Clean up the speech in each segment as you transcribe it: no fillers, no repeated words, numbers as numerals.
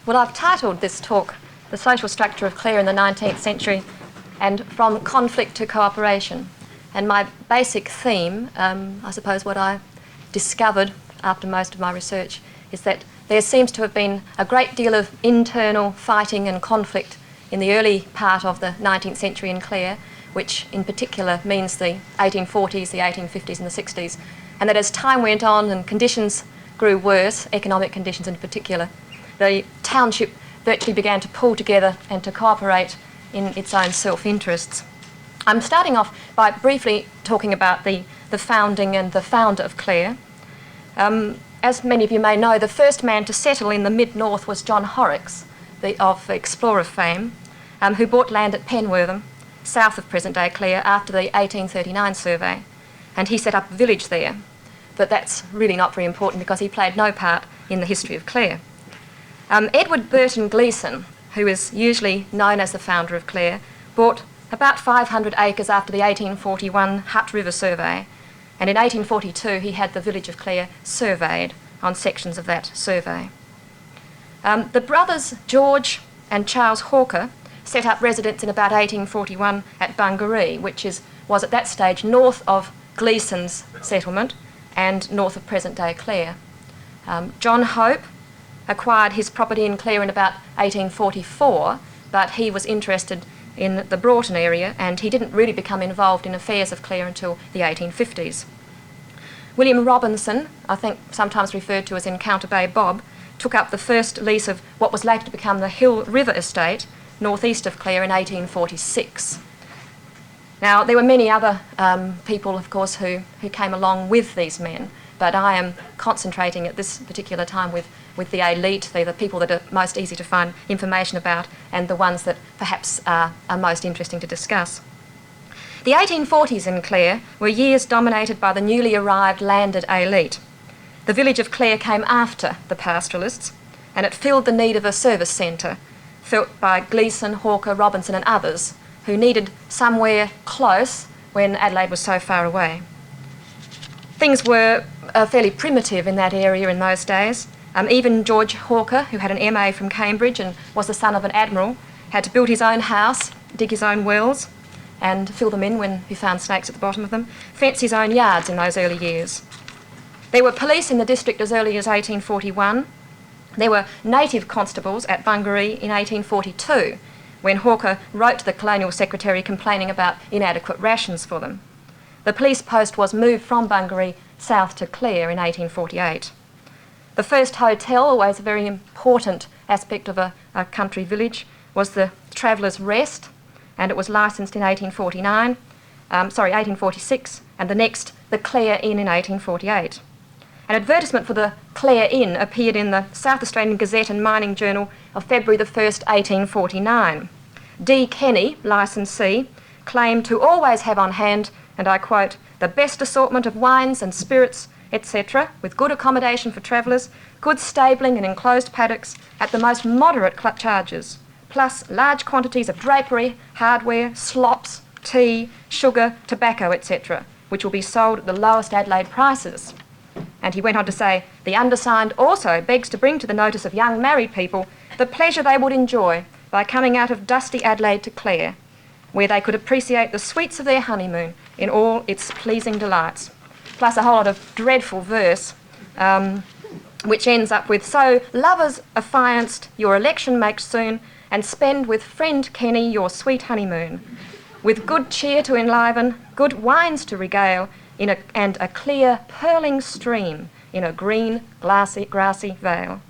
Well, I've titled this talk, The Social Structure of Clare in the 19th Century and From Conflict to Cooperation. And my basic theme, I suppose what I discovered after most of my research, is that there seems to have been a great deal of internal fighting and conflict in the early part of the 19th century in Clare, which in particular means the 1840s, the 1850s and the 60s, and that as time went on and conditions grew worse, economic conditions in particular, the township virtually began to pull together and to cooperate in its own self-interests. I'm starting off by briefly talking about the founding and the founder of Clare. As many of you may know, the first man to settle in the mid-north was John Horrocks, of explorer fame, who bought land at Penwortham, south of present-day Clare, after the 1839 survey, and he set up a village there. But that's really not very important because he played no part in the history of Clare. Edward Burton Gleeson, who is usually known as the founder of Clare, bought about 500 acres after the 1841 Hutt River survey, and in 1842 he had the village of Clare surveyed on sections of that survey. The brothers George and Charles Hawker set up residence in about 1841 at Bungaree, which was at that stage north of Gleeson's settlement and north of present-day Clare. John Hope acquired his property in Clare in about 1844, but he was interested in the Broughton area and he didn't really become involved in affairs of Clare until the 1850s. William Robinson, I think sometimes referred to as Encounter Bay Bob, took up the first lease of what was later to become the Hill River Estate, northeast of Clare, in 1846. Now, there were many other people, of course, who came along with these men, but I am concentrating at this particular time with the elite. They're the people that are most easy to find information about and the ones that perhaps are most interesting to discuss. The 1840s in Clare were years dominated by the newly arrived landed elite. The village of Clare came after the pastoralists, and it filled the need of a service centre felt by Gleeson, Hawker, Robinson and others who needed somewhere close when Adelaide was so far away. Things were fairly primitive in that area in those days. Even George Hawker, who had an MA from Cambridge and was the son of an admiral, had to build his own house, dig his own wells and fill them in when he found snakes at the bottom of them, fence his own yards in those early years. There were police in the district as early as 1841. There were native constables at Bungaree in 1842 when Hawker wrote to the Colonial Secretary complaining about inadequate rations for them. The police post was moved from Bungaree south to Clare in 1848. The first hotel, always a very important aspect of a country village, was the Traveller's Rest, and it was licensed in 1846, and the next, the Clare Inn in 1848. An advertisement for the Clare Inn appeared in the South Australian Gazette and Mining Journal of February the 1st, 1849. D. Kenny, licensee, claimed to always have on hand, and I quote, the best assortment of wines and spirits, etc., with good accommodation for travellers, good stabling and enclosed paddocks at the most moderate charges, plus large quantities of drapery, hardware, slops, tea, sugar, tobacco, etc., which will be sold at the lowest Adelaide prices. And he went on to say, the undersigned also begs to bring to the notice of young married people the pleasure they would enjoy by coming out of dusty Adelaide to Clare, where they could appreciate the sweets of their honeymoon in all its pleasing delights. Plus a whole lot of dreadful verse, which ends up with, so lovers affianced, your election make soon, and spend with friend Kenny your sweet honeymoon, with good cheer to enliven, good wines to regale, and a clear purling stream in a green grassy vale.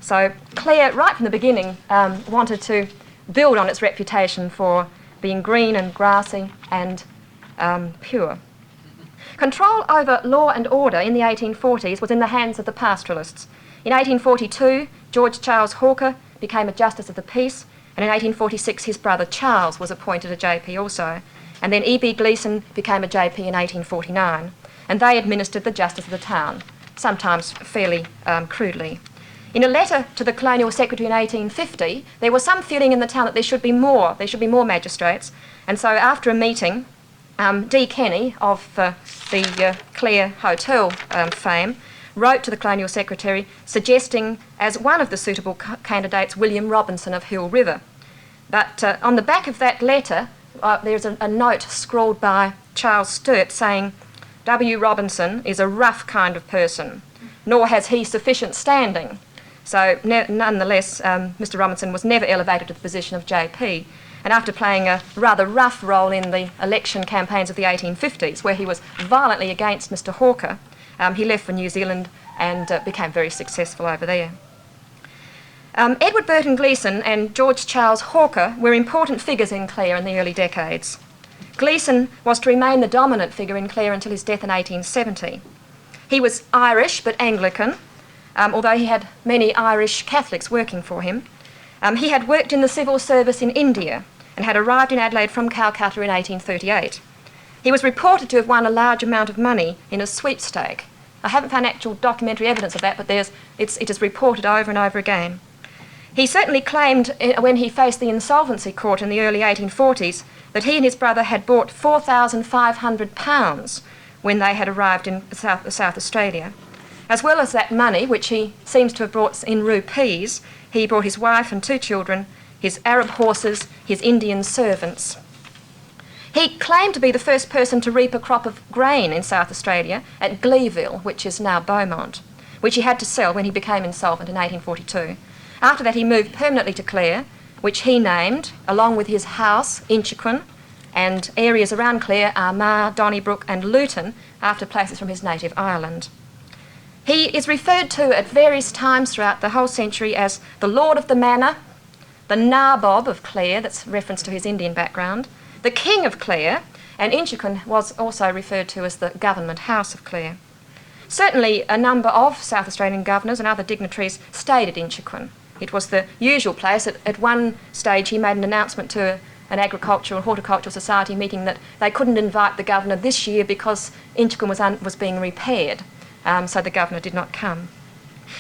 So Clare, right from the beginning, wanted to build on its reputation for being green and grassy and pure. Control over law and order in the 1840s was in the hands of the pastoralists. In 1842, George Charles Hawker became a Justice of the Peace, and in 1846 his brother Charles was appointed a JP also, and then E.B. Gleeson became a JP in 1849, and they administered the justice of the town, sometimes fairly crudely. In a letter to the Colonial Secretary in 1850, there was some feeling in the town that there should be more magistrates, and so after a meeting, D. Kenny of the Clare Hotel fame wrote to the Colonial Secretary suggesting as one of the suitable candidates William Robinson of Hill River. But on the back of that letter, there's a note scrawled by Charles Sturt saying, W. Robinson is a rough kind of person, nor has he sufficient standing. So nonetheless, Mr. Robinson was never elevated to the position of JP. And after playing a rather rough role in the election campaigns of the 1850s, where he was violently against Mr. Hawker, he left for New Zealand and became very successful over there. Edward Burton Gleeson and George Charles Hawker were important figures in Clare in the early decades. Gleeson was to remain the dominant figure in Clare until his death in 1870. He was Irish but Anglican, although he had many Irish Catholics working for him. He had worked in the civil service in India and had arrived in Adelaide from Calcutta in 1838. He was reported to have won a large amount of money in a sweepstake. I haven't found actual documentary evidence of that, but it is reported over and over again. He certainly claimed when he faced the insolvency court in the early 1840s that he and his brother had bought £4,500 when they had arrived in South Australia. As well as that money, which he seems to have brought in rupees, he brought his wife and 2 children, his Arab horses, his Indian servants. He claimed to be the first person to reap a crop of grain in South Australia at Gleeville, which is now Beaumont, which he had to sell when he became insolvent in 1842. After that, he moved permanently to Clare, which he named, along with his house, Inchiquin, and areas around Clare, Armagh, Donnybrook and Luton, after places from his native Ireland. He is referred to at various times throughout the whole century as the Lord of the Manor, the Nabob of Clare, that's reference to his Indian background, the King of Clare, and Inchiquin was also referred to as the Government House of Clare. Certainly a number of South Australian governors and other dignitaries stayed at Inchiquin. It was the usual place. At one stage he made an announcement to an agricultural and horticultural society meeting that they couldn't invite the governor this year because Inchiquin was being repaired. So the governor did not come.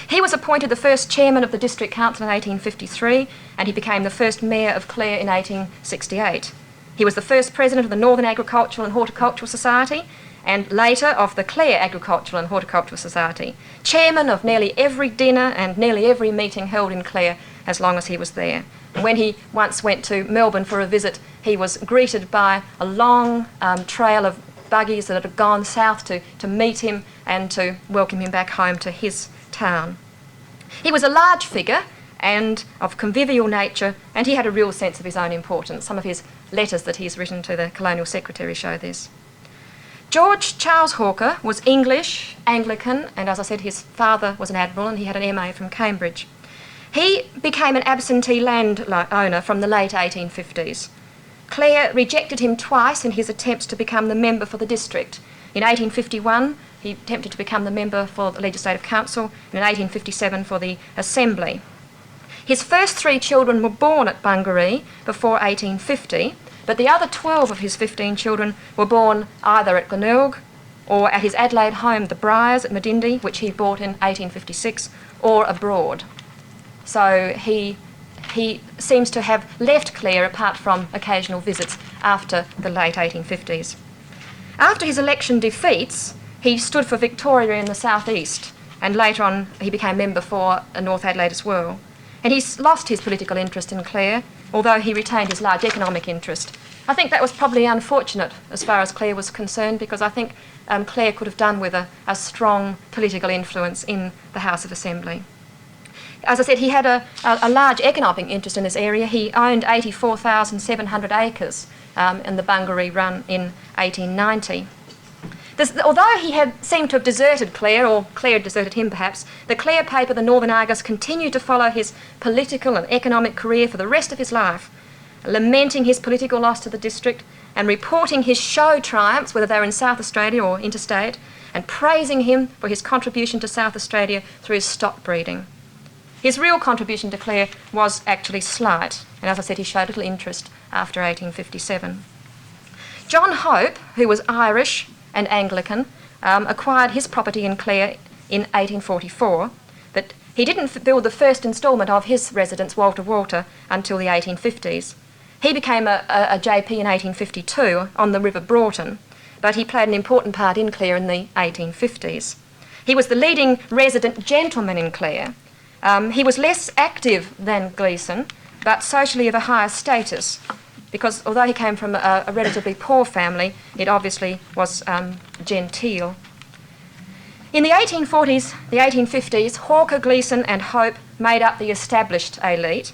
He was appointed the first chairman of the district council in 1853 and he became the first mayor of Clare in 1868. He was the first president of the Northern Agricultural and Horticultural Society and later of the Clare Agricultural and Horticultural Society, chairman of nearly every dinner and nearly every meeting held in Clare as long as he was there. And when he once went to Milburn for a visit, he was greeted by a long trail of buggies that had gone south to meet him and to welcome him back home to his town. He was a large figure and of convivial nature, and he had a real sense of his own importance. Some of his letters that he's written to the Colonial Secretary show this. George Charles Hawker was English, Anglican, and as I said, his father was an admiral and he had an MA from Cambridge. He became an absentee landowner from the late 1850s. Clare rejected him twice in his attempts to become the member for the district. In 1851, he attempted to become the member for the Legislative Council, and in 1857 for the Assembly. His first 3 children were born at Bungaree before 1850, but the other 12 of his 15 children were born either at Glenelg or at his Adelaide home, the Briars at Medindi, which he bought in 1856, or abroad. So he seems to have left Clare apart from occasional visits after the late 1850s. After his election defeats, he stood for Victoria in the southeast, and later on he became member for North Adelaide as well. And he's lost his political interest in Clare, although he retained his large economic interest. I think that was probably unfortunate as far as Clare was concerned, because I think Clare could have done with a strong political influence in the House of Assembly. As I said, he had a large economic interest in this area. He owned 84,700 acres in the Bungaree run in 1890. Although he had seemed to have deserted Clare, or Clare had deserted him perhaps, the Clare paper, the Northern Argus, continued to follow his political and economic career for the rest of his life, lamenting his political loss to the district and reporting his show triumphs, whether they were in South Australia or interstate, and praising him for his contribution to South Australia through his stock breeding. His real contribution to Clare was actually slight, and as I said, he showed little interest after 1857. John Hope, who was Irish and Anglican, acquired his property in Clare in 1844, but he didn't build the first instalment of his residence, Walter Walter, until the 1850s. He became a JP in 1852 on the River Broughton, but he played an important part in Clare in the 1850s. He was the leading resident gentleman in Clare. He was less active than Gleeson, but socially of a higher status, because although he came from a relatively poor family, it obviously was genteel. In the 1840s, the 1850s, Hawker, Gleeson and Hope made up the established elite,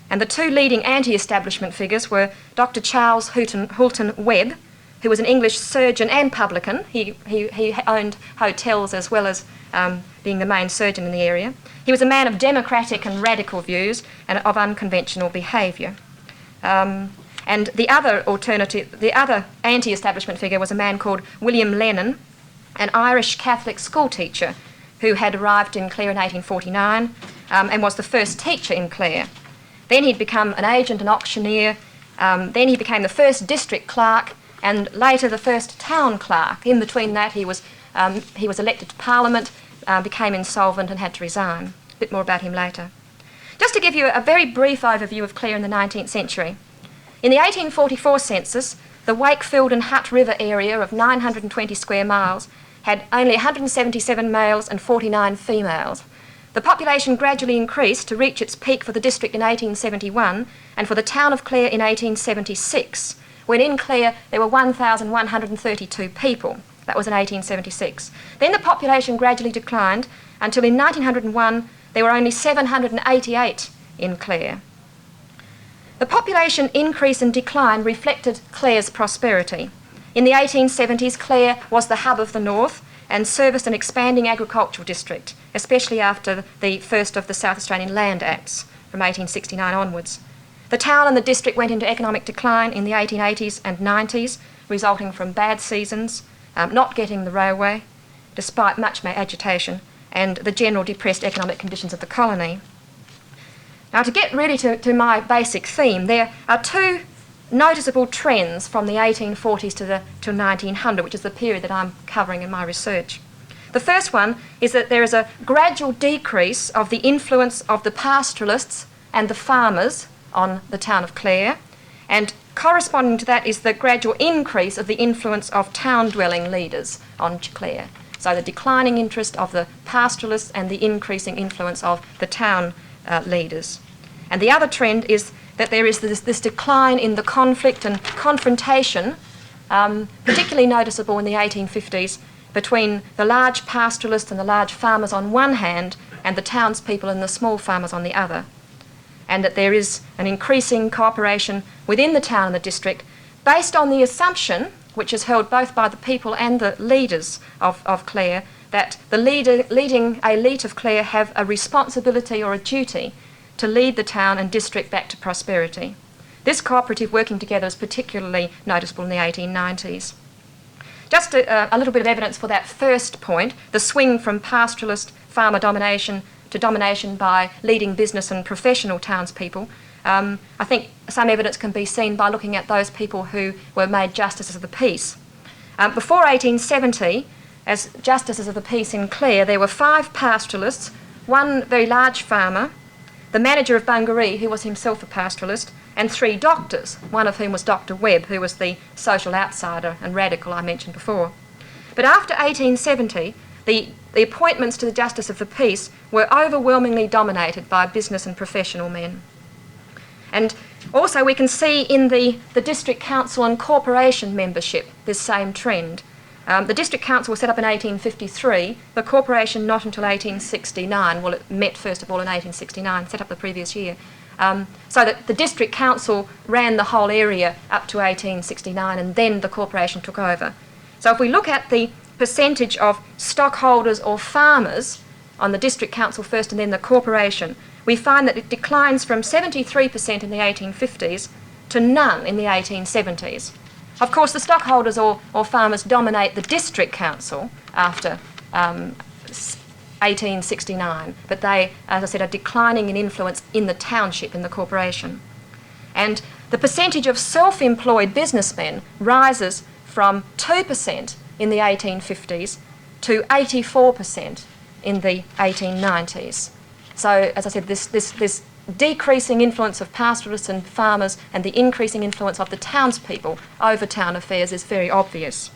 and the two leading anti-establishment figures were Dr. Charles Hulton Webb, who was an English surgeon and publican. He owned hotels as well as being the main surgeon in the area. He was a man of democratic and radical views and of unconventional behaviour. And the other anti-establishment figure was a man called William Lennon, an Irish Catholic school teacher who had arrived in Clare in 1849 and was the first teacher in Clare. Then he'd become an agent and auctioneer. Then he became the first district clerk and later the first town clerk. In between that, he was elected to Parliament, became insolvent and had to resign. A bit more about him later. Just to give you a very brief overview of Clare in the 19th century. In the 1844 census, the Wakefield and Hutt River area of 920 square miles had only 177 males and 49 females. The population gradually increased to reach its peak for the district in 1871 and for the town of Clare in 1876, when in Clare there were 1,132 people. That was in 1876. Then the population gradually declined until in 1901 there were only 788 in Clare. The population increase and decline reflected Clare's prosperity. In the 1870s, Clare was the hub of the north and serviced an expanding agricultural district, especially after the first of the South Australian Land Acts from 1869 onwards. The town and the district went into economic decline in the 1880s and 90s, resulting from bad seasons, not getting the railway, despite much agitation, and the general depressed economic conditions of the colony. Now, to get really to my basic theme, there are two noticeable trends from the 1840s to 1900, which is the period that I'm covering in my research. The first one is that there is a gradual decrease of the influence of the pastoralists and the farmers on the town of Clare, and corresponding to that is the gradual increase of the influence of town-dwelling leaders on Clare. So the declining interest of the pastoralists and the increasing influence of the town leaders. And the other trend is that there is this decline in the conflict and confrontation, particularly noticeable in the 1850s, between the large pastoralists and the large farmers on one hand and the townspeople and the small farmers on the other. And that there is an increasing cooperation within the town and the district based on the assumption, which is held both by the people and the leaders of Clare, that the leading elite of Clare have a responsibility or a duty to lead the town and district back to prosperity. This cooperative working together is particularly noticeable in the 1890s. Just a little bit of evidence for that first point, the swing from pastoralist farmer domination to domination by leading business and professional townspeople. I think some evidence can be seen by looking at those people who were made justices of the peace. Before 1870, as justices of the peace in Clare, there were 5 pastoralists, 1 very large farmer, the manager of Bungaree, who was himself a pastoralist, and 3 doctors, one of whom was Dr. Webb, who was the social outsider and radical I mentioned before. But after 1870, the appointments to the Justice of the Peace were overwhelmingly dominated by business and professional men. And also we can see in the District Council and Corporation membership this same trend. The District Council was set up in 1853, the Corporation not until 1869. Well, it met first of all in 1869, set up the previous year. So that the District Council ran the whole area up to 1869 and then the Corporation took over. So if we look at the percentage of stockholders or farmers on the District Council first and then the Corporation, we find that it declines from 73% in the 1850s to none in the 1870s. Of course, the stockholders or farmers dominate the District Council after 1869, but they, as I said, are declining in influence in the township, in the corporation. And the percentage of self-employed businessmen rises from 2% in the 1850s to 84% in the 1890s. So, as I said, this decreasing influence of pastoralists and farmers and the increasing influence of the townspeople over town affairs is very obvious.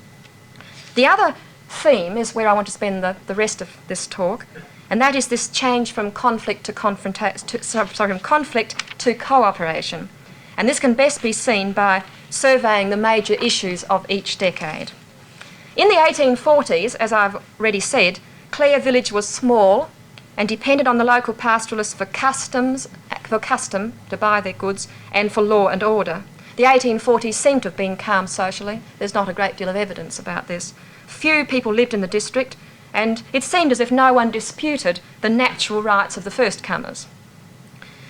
The other theme is where I want to spend the rest of this talk, and that is this change from conflict to from conflict to cooperation. And this can best be seen by surveying the major issues of each decade. In the 1840s, as I've already said, Clare Village was small and depended on the local pastoralists for custom to buy their goods and for law and order. The 1840s seem to have been calm socially. There's not a great deal of evidence about this. Few people lived in the district, and it seemed as if no one disputed the natural rights of the first comers.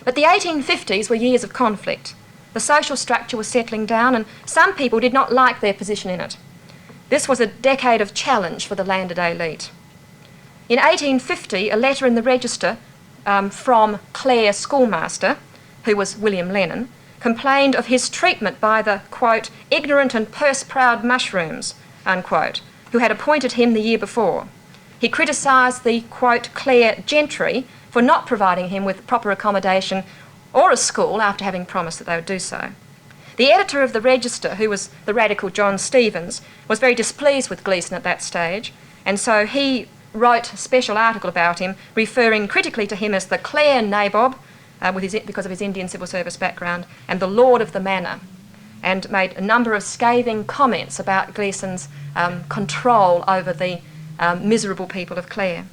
But the 1850s were years of conflict. The social structure was settling down, and some people did not like their position in it. This was a decade of challenge for the landed elite. In 1850, a letter in the Register from Clare schoolmaster, who was William Lennon, complained of his treatment by the, quote, ignorant and purse-proud mushrooms, unquote, who had appointed him the year before. He criticised the, quote, Clare gentry for not providing him with proper accommodation or a school after having promised that they would do so. The editor of the Register, who was the radical John Stevens, was very displeased with Gleeson at that stage, and so he wrote a special article about him, referring critically to him as the Clare nabob, because of his Indian civil service background, and the lord of the manor, and made a number of scathing comments about Gleeson's control over the miserable people of Clare.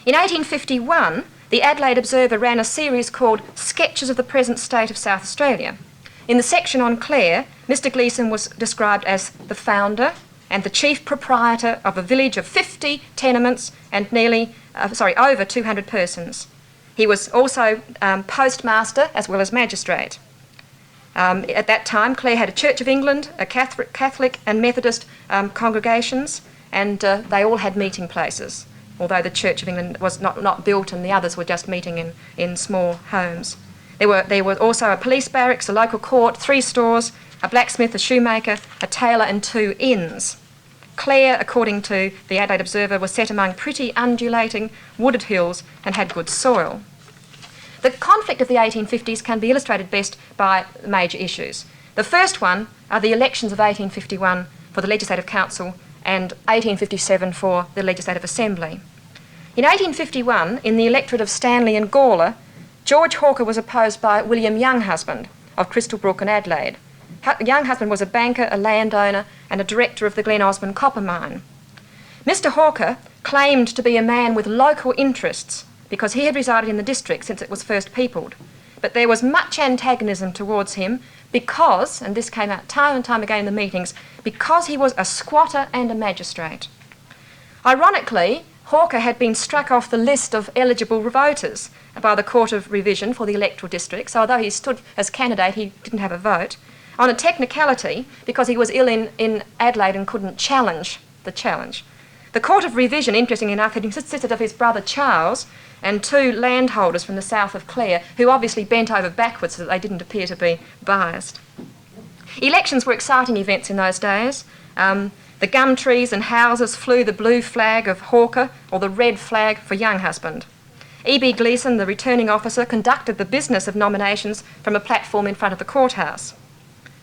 In 1851, the Adelaide Observer ran a series called Sketches of the Present State of South Australia. In the section on Clare, Mr. Gleeson was described as the founder and the chief proprietor of a village of 50 tenements and over 200 persons. He was also postmaster as well as magistrate. At that time, Clare had a Church of England, a Catholic and Methodist congregations, and they all had meeting places, although the Church of England was not built and the others were just meeting in small homes. There were also a police barracks, a local court, 3 stores, a blacksmith, a shoemaker, a tailor and 2 inns. Clare, according to the Adelaide Observer, was set among pretty undulating wooded hills and had good soil. The conflict of the 1850s can be illustrated best by major issues. The first one are the elections of 1851 for the Legislative Council and 1857 for the Legislative Assembly. In 1851, in the electorate of Stanley and Gawler, George Hawker was opposed by William Younghusband of Crystalbrook and Adelaide. Younghusband was a banker, a landowner, and a director of the Glen Osmond copper mine. Mr. Hawker claimed to be a man with local interests because he had resided in the district since it was first peopled. But there was much antagonism towards him because, and this came out time and time again in the meetings, because he was a squatter and a magistrate. Ironically, Hawker had been struck off the list of eligible voters by the Court of Revision for the electoral district, so although he stood as candidate, he didn't have a vote. On a technicality, because he was ill in Adelaide and couldn't challenge the challenge. The Court of Revision, interestingly enough, had consisted of his brother Charles and 2 landholders from the south of Clare, who obviously bent over backwards so that they didn't appear to be biased. Elections were exciting events in those days. The gum trees and houses flew the blue flag of Hawker or the red flag for Younghusband. E.B. Gleeson, the returning officer, conducted the business of nominations from a platform in front of the courthouse.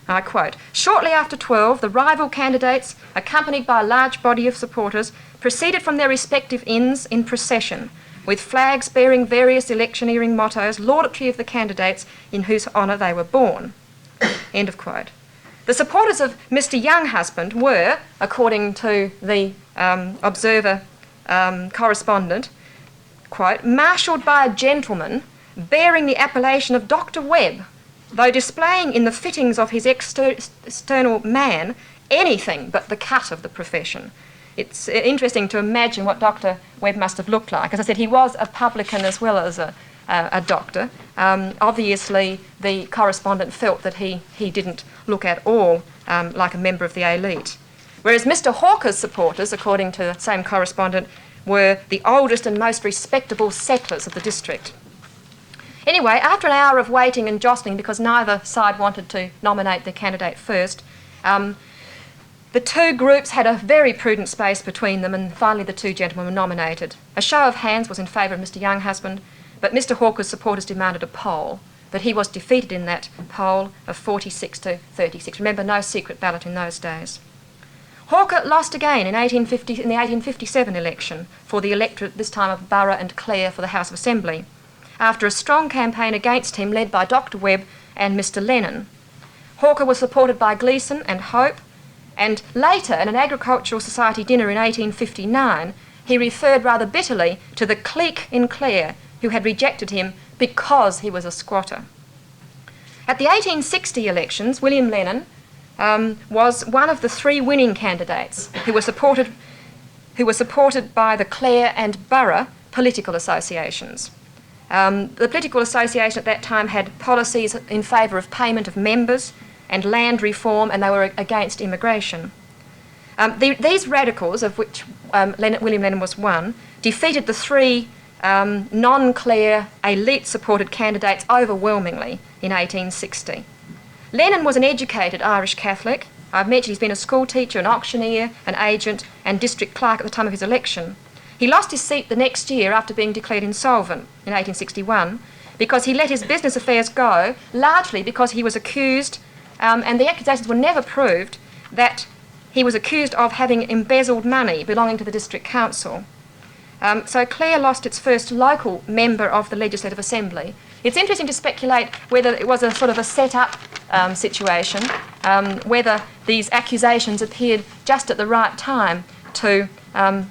I quote, "Shortly after 12, the rival candidates, accompanied by a large body of supporters, proceeded from their respective inns in procession, with flags bearing various electioneering mottos, laudatory of the candidates in whose honour they were born." End of quote. The supporters of Mr. Younghusband were, according to the Observer correspondent, quote, "marshalled by a gentleman bearing the appellation of Dr. Webb, though displaying in the fittings of his external man anything but the cut of the profession." It's interesting to imagine what Dr. Webb must have looked like. As I said, he was a publican as well as a doctor. Obviously, the correspondent felt that he didn't look at all like a member of the elite. Whereas Mr. Hawker's supporters, according to the same correspondent, were the oldest and most respectable settlers of the district. Anyway, after an hour of waiting and jostling, because neither side wanted to nominate their candidate first, the 2 groups had a very prudent space between them, and finally the 2 gentlemen were nominated. A show of hands was in favour of Mr. Younghusband, but Mr. Hawker's supporters demanded a poll, but he was defeated in that poll of 46 to 36. Remember, no secret ballot in those days. Hawker lost again in the 1857 election for the electorate, this time of Borough and Clare, for the House of Assembly, after a strong campaign against him led by Dr. Webb and Mr. Lennon. Hawker was supported by Gleeson and Hope, and later, at an Agricultural Society dinner in 1859, he referred rather bitterly to the clique in Clare who had rejected him because he was a squatter. At the 1860 elections, William Lennon was one of the three winning candidates who were supported by the Clare and Borough political associations. The political association at that time had policies in favour of payment of members and land reform, and they were against immigration. These radicals, of which William Lennon was one, defeated the three non-Clare elite-supported candidates overwhelmingly in 1860. Lennon was an educated Irish Catholic. I've mentioned he's been a school teacher, an auctioneer, an agent and district clerk at the time of his election. He lost his seat the next year after being declared insolvent in 1861 because he let his business affairs go, largely because he was accused, and the accusations were never proved, that he was accused of having embezzled money belonging to the district council. So Clare lost its first local member of the Legislative Assembly. It's interesting to speculate whether it was a sort of a set-up situation, whether these accusations appeared just at the right time to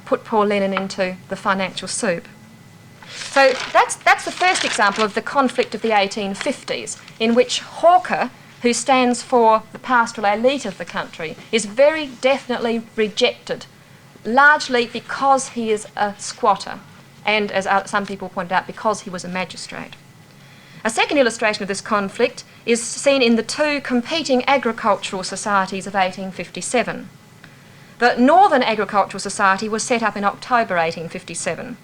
put poor Lennon into the financial soup. So that's the first example of the conflict of the 1850s, in which Hawker, who stands for the pastoral elite of the country, is very definitely rejected, largely because he is a squatter, and as some people pointed out, because he was a magistrate. A second illustration of this conflict is seen in the two competing agricultural societies of 1857. The Northern Agricultural Society was set up in October 1857,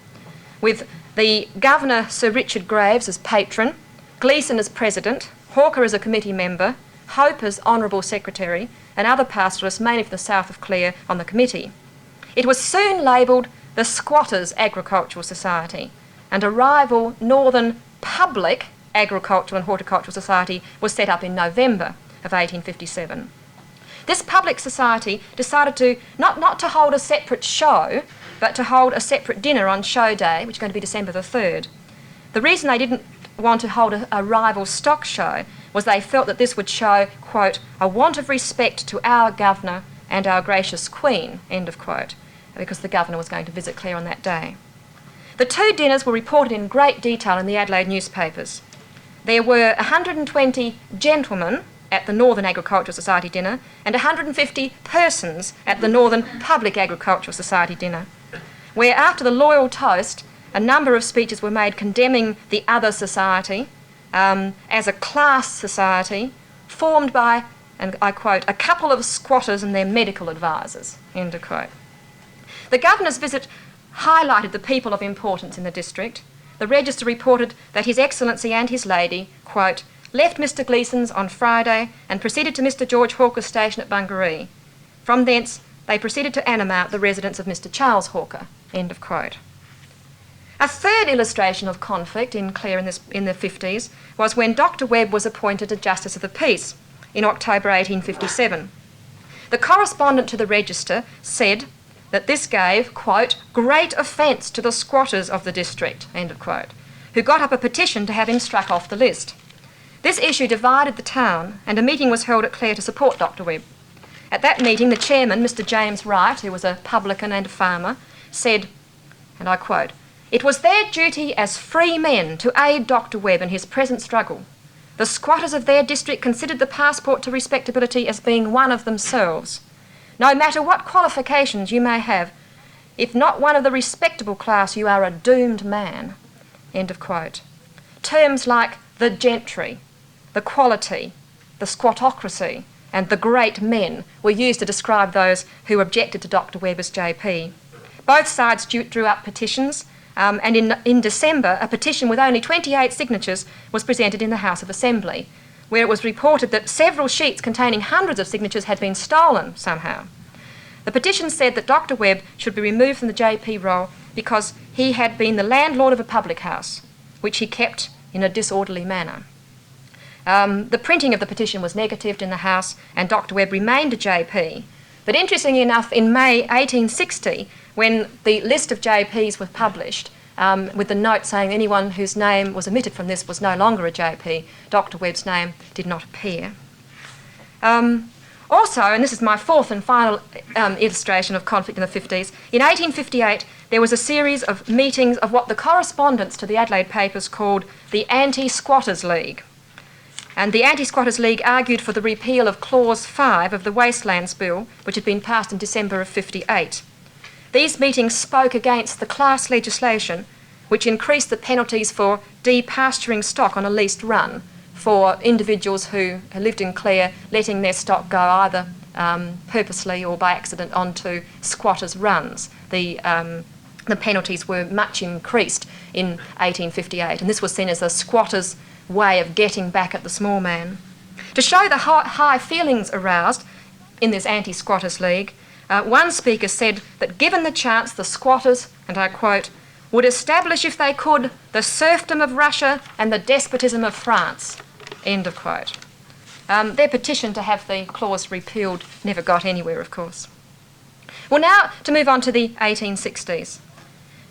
with the Governor Sir Richard Graves as patron, Gleeson as president, Hawker as a committee member, Hope as honourable secretary, and other pastoralists, mainly from the south of Clare, on the committee. It was soon labelled the Squatters' Agricultural Society, and a rival Northern Public Agricultural and Horticultural Society was set up in November of 1857. This public society decided to not to hold a separate show, but to hold a separate dinner on show day, which is going to be December the 3rd. The reason they didn't want to hold a rival stock show was they felt that this would show, quote, a want of respect to our governor and our gracious queen, end of quote, because the governor was going to visit Clare on that day. The two dinners were reported in great detail in the Adelaide newspapers. There were 120 gentlemen at the Northern Agricultural Society dinner and 150 persons at the Northern Public Agricultural Society dinner, where after the loyal toast, a number of speeches were made condemning the other society as a class society formed by, and I quote, a couple of squatters and their medical advisors, end of quote. The governor's visit highlighted the people of importance in the district. The Register reported that His Excellency and his lady, quote, left Mr. Gleeson's on Friday and proceeded to Mr. George Hawker's station at Bungaree. From thence, they proceeded to Anamount, the residence of Mr. Charles Hawker, end of quote. A third illustration of conflict in Clare in the 50s was when Dr. Webb was appointed a Justice of the Peace in October 1857. The correspondent to the Register said that this gave, quote, great offence to the squatters of the district, end of quote, who got up a petition to have him struck off the list. This issue divided the town, and a meeting was held at Clare to support Dr. Webb. At that meeting, the chairman, Mr. James Wright, who was a publican and a farmer, said, and I quote, it was their duty as free men to aid Dr. Webb in his present struggle. The squatters of their district considered the passport to respectability as being one of themselves. No matter what qualifications you may have, if not one of the respectable class, you are a doomed man, end of quote. Terms like the gentry, the quality, the squattocracy, and the great men were used to describe those who objected to Dr. Webb as JP. Both sides drew up petitions, and in December, a petition with only 28 signatures was presented in the House of Assembly, where it was reported that several sheets containing hundreds of signatures had been stolen somehow. The petition said that Dr. Webb should be removed from the JP role because he had been the landlord of a public house, which he kept in a disorderly manner. The printing of the petition was negatived in the House, and Dr. Webb remained a JP, But interestingly enough, in May 1860, when the list of JPs was published, with the note saying anyone whose name was omitted from this was no longer a JP, Dr. Webb's name did not appear. Also, and this is my fourth and final illustration of conflict in the 50s, in 1858 there was a series of meetings of what the correspondents to the Adelaide papers called the Anti-Squatters League. And the Anti-Squatters League argued for the repeal of Clause 5 of the Wastelands Bill, which had been passed in December of 58. These meetings spoke against the class legislation, which increased the penalties for depasturing stock on a leased run for individuals who lived in Clare, letting their stock go either purposely or by accident onto squatters' runs. The penalties were much increased in 1858, and this was seen as a squatter's way of getting back at the small man. To show the high feelings aroused in this Anti-Squatters League, one speaker said that given the chance, the squatters, and I quote, would establish, if they could, the serfdom of Russia and the despotism of France. End of quote. Their petition to have the clause repealed never got anywhere, of course. Well, now to move on to the 1860s.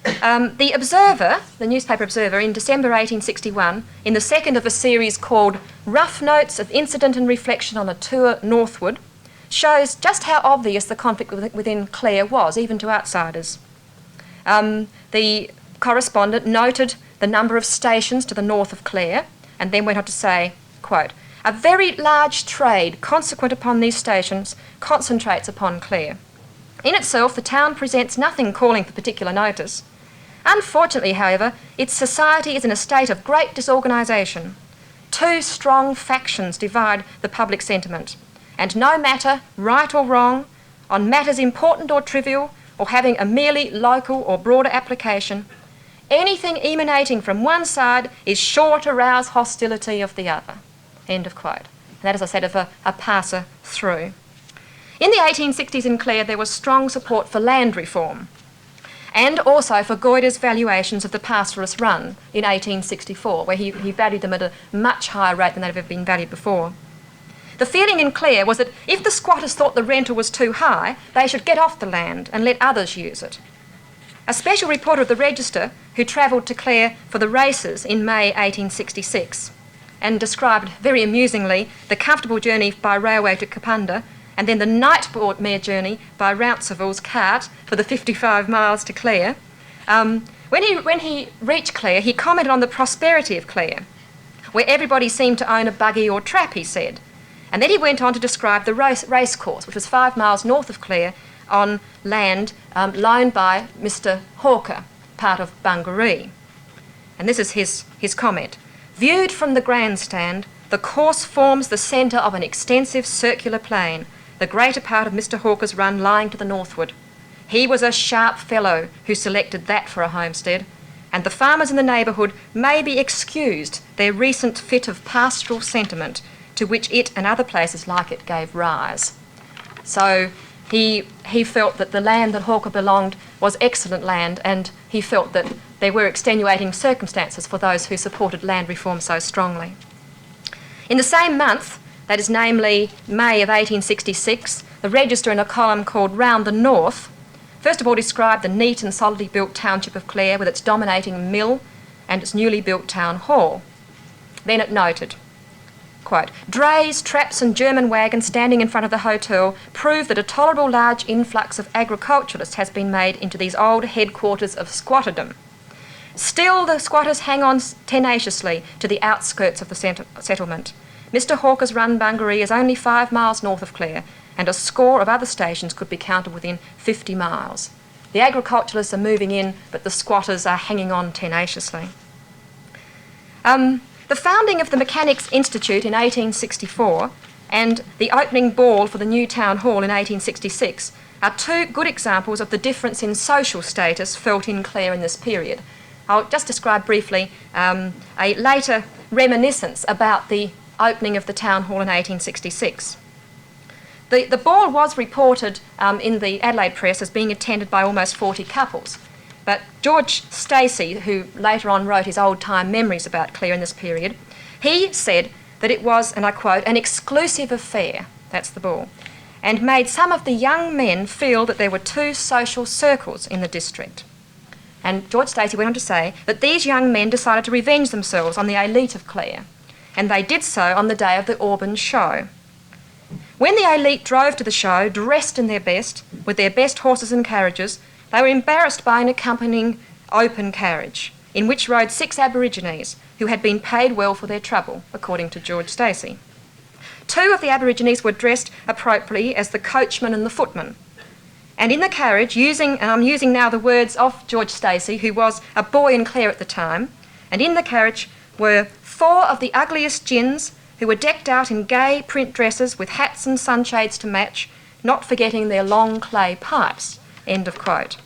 The Observer, the newspaper Observer, in December 1861, in the second of a series called Rough Notes of Incident and Reflection on a Tour Northward, shows just how obvious the conflict within Clare was, even to outsiders. The correspondent noted the number of stations to the north of Clare, and then went on to say, quote, a very large trade consequent upon these stations concentrates upon Clare. In itself, the town presents nothing calling for particular notice. Unfortunately, however, its society is in a state of great disorganisation. Two strong factions divide the public sentiment, and no matter, right or wrong, on matters important or trivial, or having a merely local or broader application, anything emanating from one side is sure to rouse hostility of the other. End of quote. And that, as I said, of a passer through. In the 1860s in Clare, there was strong support for land reform, and also for Goyder's valuations of the pastoralist run in 1864, where he valued them at a much higher rate than they'd ever been valued before. The feeling in Clare was that if the squatters thought the rental was too high, they should get off the land and let others use it. A special reporter of the Register, who travelled to Clare for the races in May 1866, and described very amusingly the comfortable journey by railway to Kapunda, and then the nightmare journey by Rounceville's cart for the 55 miles to Clare. When he reached Clare, he commented on the prosperity of Clare, where everybody seemed to own a buggy or trap, he said. And then he went on to describe the race course, which was 5 miles north of Clare, on land loaned by Mr. Hawker, part of Bungaree. And this is his comment. Viewed from the grandstand, the course forms the centre of an extensive circular plain, the greater part of Mr. Hawker's run lying to the northward. He was a sharp fellow who selected that for a homestead, and the farmers in the neighbourhood may be excused their recent fit of pastoral sentiment to which it and other places like it gave rise. So he felt that the land that Hawker belonged was excellent land, and he felt that there were extenuating circumstances for those who supported land reform so strongly. In the same month, that is namely May of 1866, the Register in a column called Round the North, first of all described the neat and solidly built township of Clare with its dominating mill and its newly built town hall. Then it noted, quote, drays, traps and German wagons standing in front of the hotel prove that a tolerable large influx of agriculturalists has been made into these old headquarters of squatterdom. Still the squatters hang on tenaciously to the outskirts of the settlement. Mr. Hawker's run Bungaree is only 5 miles north of Clare, and a score of other stations could be counted within 50 miles. The agriculturalists are moving in, but the squatters are hanging on tenaciously. The founding of the Mechanics Institute in 1864 and the opening ball for the new town hall in 1866 are two good examples of the difference in social status felt in Clare in this period. I'll just describe briefly a later reminiscence about the opening of the town hall in 1866. The ball was reported in the Adelaide press as being attended by almost 40 couples. But George Stacey, who later on wrote his old-time memories about Clare in this period, he said that it was, and I quote, an exclusive affair, that's the ball, and made some of the young men feel that there were two social circles in the district. And George Stacey went on to say that these young men decided to revenge themselves on the elite of Clare, and they did so on the day of the Auburn show. When the elite drove to the show, dressed in their best, with their best horses and carriages, they were embarrassed by an accompanying open carriage, in which rode 6 Aborigines who had been paid well for their trouble, according to George Stacey. 2 of the Aborigines were dressed appropriately as the coachman and the footman. And in the carriage, and I'm using now the words of George Stacey, who was a boy in Clare at the time, and in the carriage were 4 of the ugliest gins who were decked out in gay print dresses with hats and sunshades to match, not forgetting their long clay pipes. End of quote.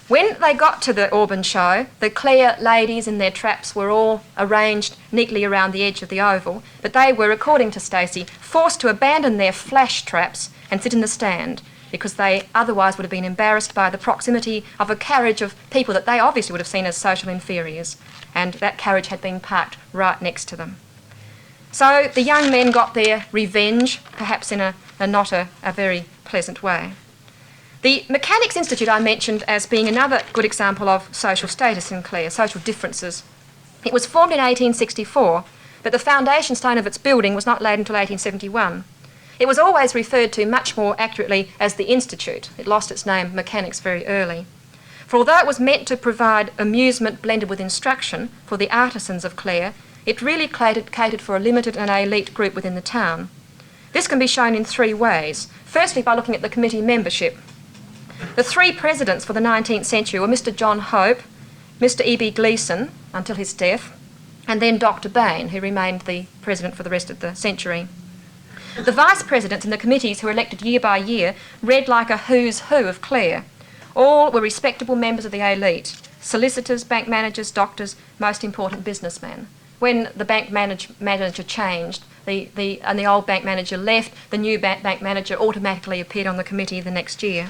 When they got to the Auburn show, the Clare ladies in their traps were all arranged neatly around the edge of the oval, but they were, according to Stacey, forced to abandon their flash traps and sit in the stand, because they otherwise would have been embarrassed by the proximity of a carriage of people that they obviously would have seen as social inferiors, and that carriage had been parked right next to them. So the young men got their revenge, perhaps in a not a very pleasant way. The Mechanics' Institute I mentioned as being another good example of social status in Clare, social differences. It was formed in 1864, but the foundation stone of its building was not laid until 1871. It was always referred to much more accurately as the Institute. It lost its name, Mechanics, very early. For although it was meant to provide amusement blended with instruction for the artisans of Clare, it really catered for a limited and elite group within the town. This can be shown in 3 ways. Firstly, by looking at the committee membership. The 3 presidents for the 19th century were Mr. John Hope, Mr. E.B. Gleeson, until his death, and then Dr. Bain, who remained the president for the rest of the century. The vice presidents in the committees, who were elected year by year, read like a who's who of Clare. All were respectable members of the elite: solicitors, bank managers, doctors, most important businessmen. When the bank manager changed, and the old bank manager left, the new bank manager automatically appeared on the committee the next year.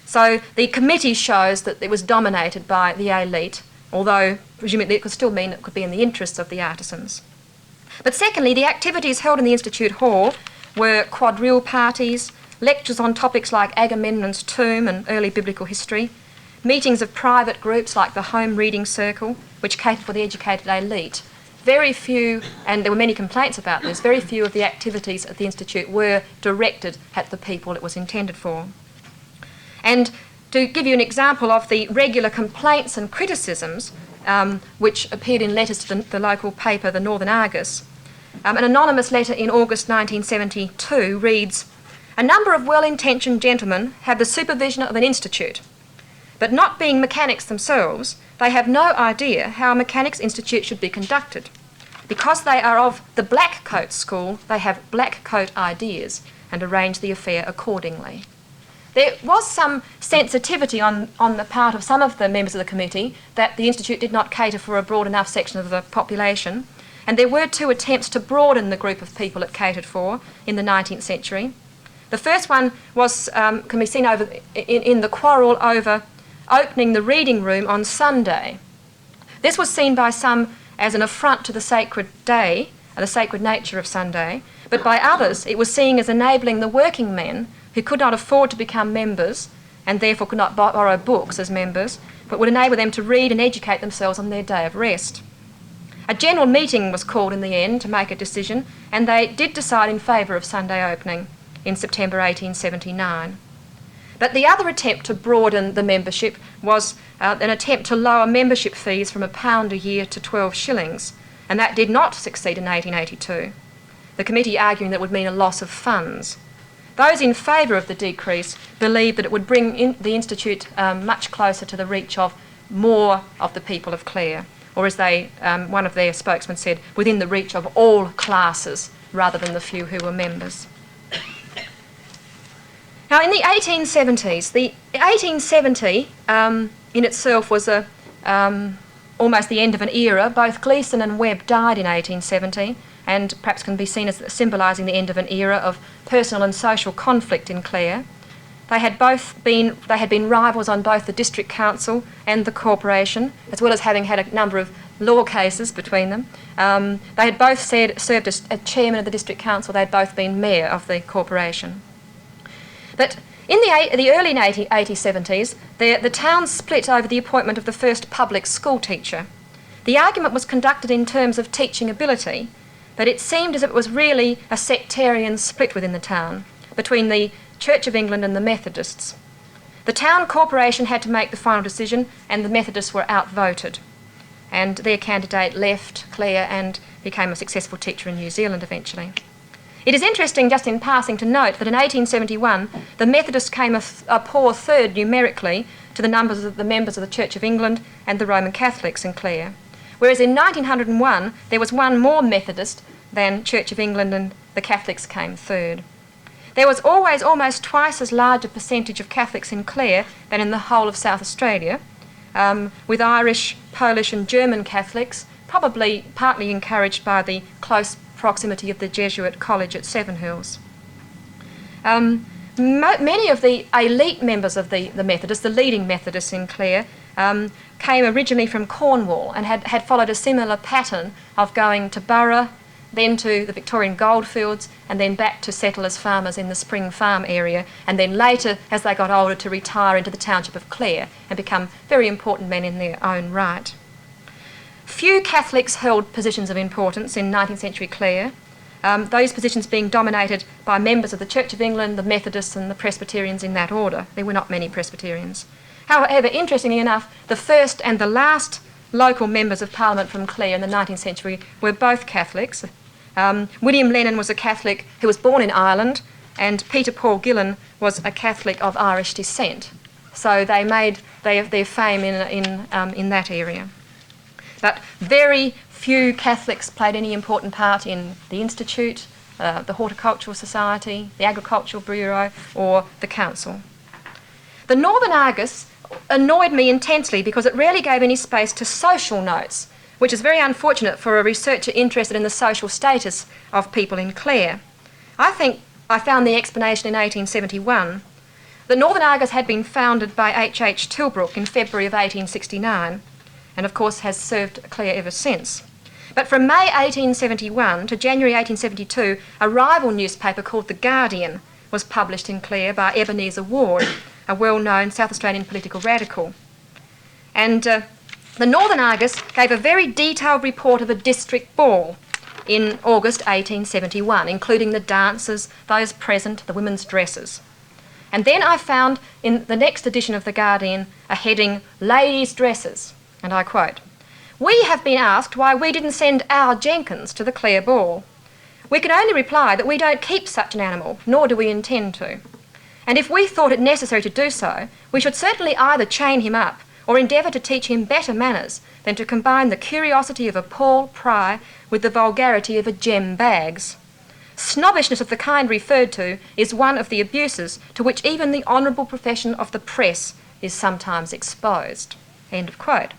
So the committee shows that it was dominated by the elite, although presumably it could still mean it could be in the interests of the artisans. But secondly, the activities held in the Institute Hall were quadrille parties, lectures on topics like Agamemnon's tomb and early biblical history, meetings of private groups like the Home Reading Circle, which catered for the educated elite. Very few, and there were many complaints about this, very few of the activities at the Institute were directed at the people it was intended for. And to give you an example of the regular complaints and criticisms which appeared in letters to the local paper, the Northern Argus, an anonymous letter in August 1972 reads, "A number of well-intentioned gentlemen have the supervision of an institute, but not being mechanics themselves, they have no idea how a mechanics institute should be conducted. Because they are of the black coat school, they have black coat ideas and arrange the affair accordingly." There was some sensitivity on the part of some of the members of the committee that the Institute did not cater for a broad enough section of the population, and there were 2 attempts to broaden the group of people it catered for in the 19th century. The first one was can be seen over in the quarrel over opening the reading room on Sunday. This was seen by some as an affront to the sacred day and the sacred nature of Sunday, but by others it was seen as enabling the working men who could not afford to become members and therefore could not borrow books as members, but would enable them to read and educate themselves on their day of rest. A general meeting was called in the end to make a decision, and they did decide in favour of Sunday opening in September 1879. But the other attempt to broaden the membership was an attempt to lower membership fees from £1 a year to 12 shillings, and that did not succeed in 1882, the committee arguing that it would mean a loss of funds. Those in favour of the decrease believed that it would bring the Institute much closer to the reach of more of the people of Clare, or as one of their spokesmen said, within the reach of all classes rather than the few who were members. Now, in the 1870s, the 1870 in itself was almost the end of an era. Both Gleeson and Webb died in 1870, and perhaps can be seen as symbolising the end of an era of personal and social conflict in Clare. They had been rivals on both the district council and the corporation, as well as having had a number of law cases between them. They had both served as chairman of the district council. They had both been mayor of the corporation. But in the early 1870s, the town split over the appointment of the first public school teacher. The argument was conducted in terms of teaching ability, but it seemed as if it was really a sectarian split within the town between the Church of England and the Methodists. The town corporation had to make the final decision, and the Methodists were outvoted. And their candidate left Clare and became a successful teacher in New Zealand eventually. It is interesting, just in passing, to note that in 1871, the Methodists came a poor third numerically to the numbers of the members of the Church of England and the Roman Catholics in Clare. Whereas in 1901, there was one more Methodist than Church of England, and the Catholics came third. There was always almost twice as large a percentage of Catholics in Clare than in the whole of South Australia, with Irish, Polish and German Catholics, probably partly encouraged by the close proximity of the Jesuit College at Seven Hills. Many of the elite members of the Methodists, the leading Methodists in Clare, came originally from Cornwall and had followed a similar pattern of going to Burra, then to the Victorian goldfields, and then back to settle as farmers in the Spring Farm area, and then later, as they got older, to retire into the township of Clare and become very important men in their own right. Few Catholics held positions of importance in 19th century Clare, those positions being dominated by members of the Church of England, the Methodists and the Presbyterians in that order. There were not many Presbyterians. However, interestingly enough, the first and the last local members of Parliament from Clare in the 19th century were both Catholics. William Lennon was a Catholic who was born in Ireland, and Peter Paul Gillen was a Catholic of Irish descent. So they made their fame in that area. But very few Catholics played any important part in the Institute, the Horticultural Society, the Agricultural Bureau, or the Council. The Northern Argus annoyed me intensely because it rarely gave any space to social notes, which is very unfortunate for a researcher interested in the social status of people in Clare. I think I found the explanation in 1871. The Northern Argus had been founded by H.H. Tilbrook in February of 1869, and of course has served Clare ever since. But from May 1871 to January 1872, a rival newspaper called The Guardian was published in Clare by Ebenezer Ward, a well-known South Australian political radical. And the Northern Argus gave a very detailed report of a district ball in August 1871, including the dancers, those present, the women's dresses. And then I found in the next edition of The Guardian a heading, Ladies' Dresses, and I quote, "We have been asked why we didn't send our Jenkins to the Clare ball. We can only reply that we don't keep such an animal, nor do we intend to. And if we thought it necessary to do so, we should certainly either chain him up or endeavour to teach him better manners than to combine the curiosity of a Paul Pry with the vulgarity of a Jem Baggs. Snobbishness of the kind referred to is one of the abuses to which even the honourable profession of the press is sometimes exposed." End of quote.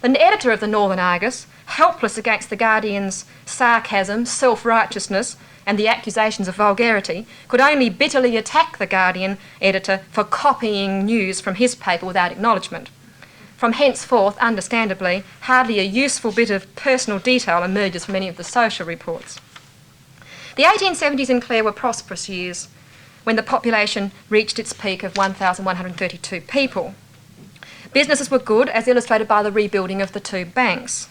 The editor of the Northern Argus, helpless against the Guardian's sarcasm, self-righteousness and the accusations of vulgarity, could only bitterly attack the Guardian editor for copying news from his paper without acknowledgement. From henceforth, understandably, hardly a useful bit of personal detail emerges from any of the social reports. The 1870s in Clare were prosperous years, when the population reached its peak of 1,132 people. Businesses were good, as illustrated by the rebuilding of the two banks.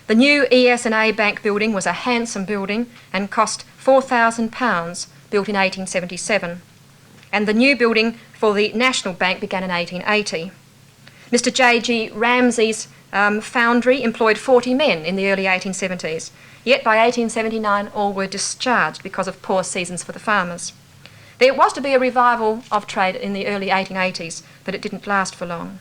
The new ES&A Bank building was a handsome building and cost £4,000, built in 1877. And the new building for the National Bank began in 1880. Mr. J.G. Ramsay's foundry employed 40 men in the early 1870s, yet by 1879 all were discharged because of poor seasons for the farmers. There was to be a revival of trade in the early 1880s, but it didn't last for long.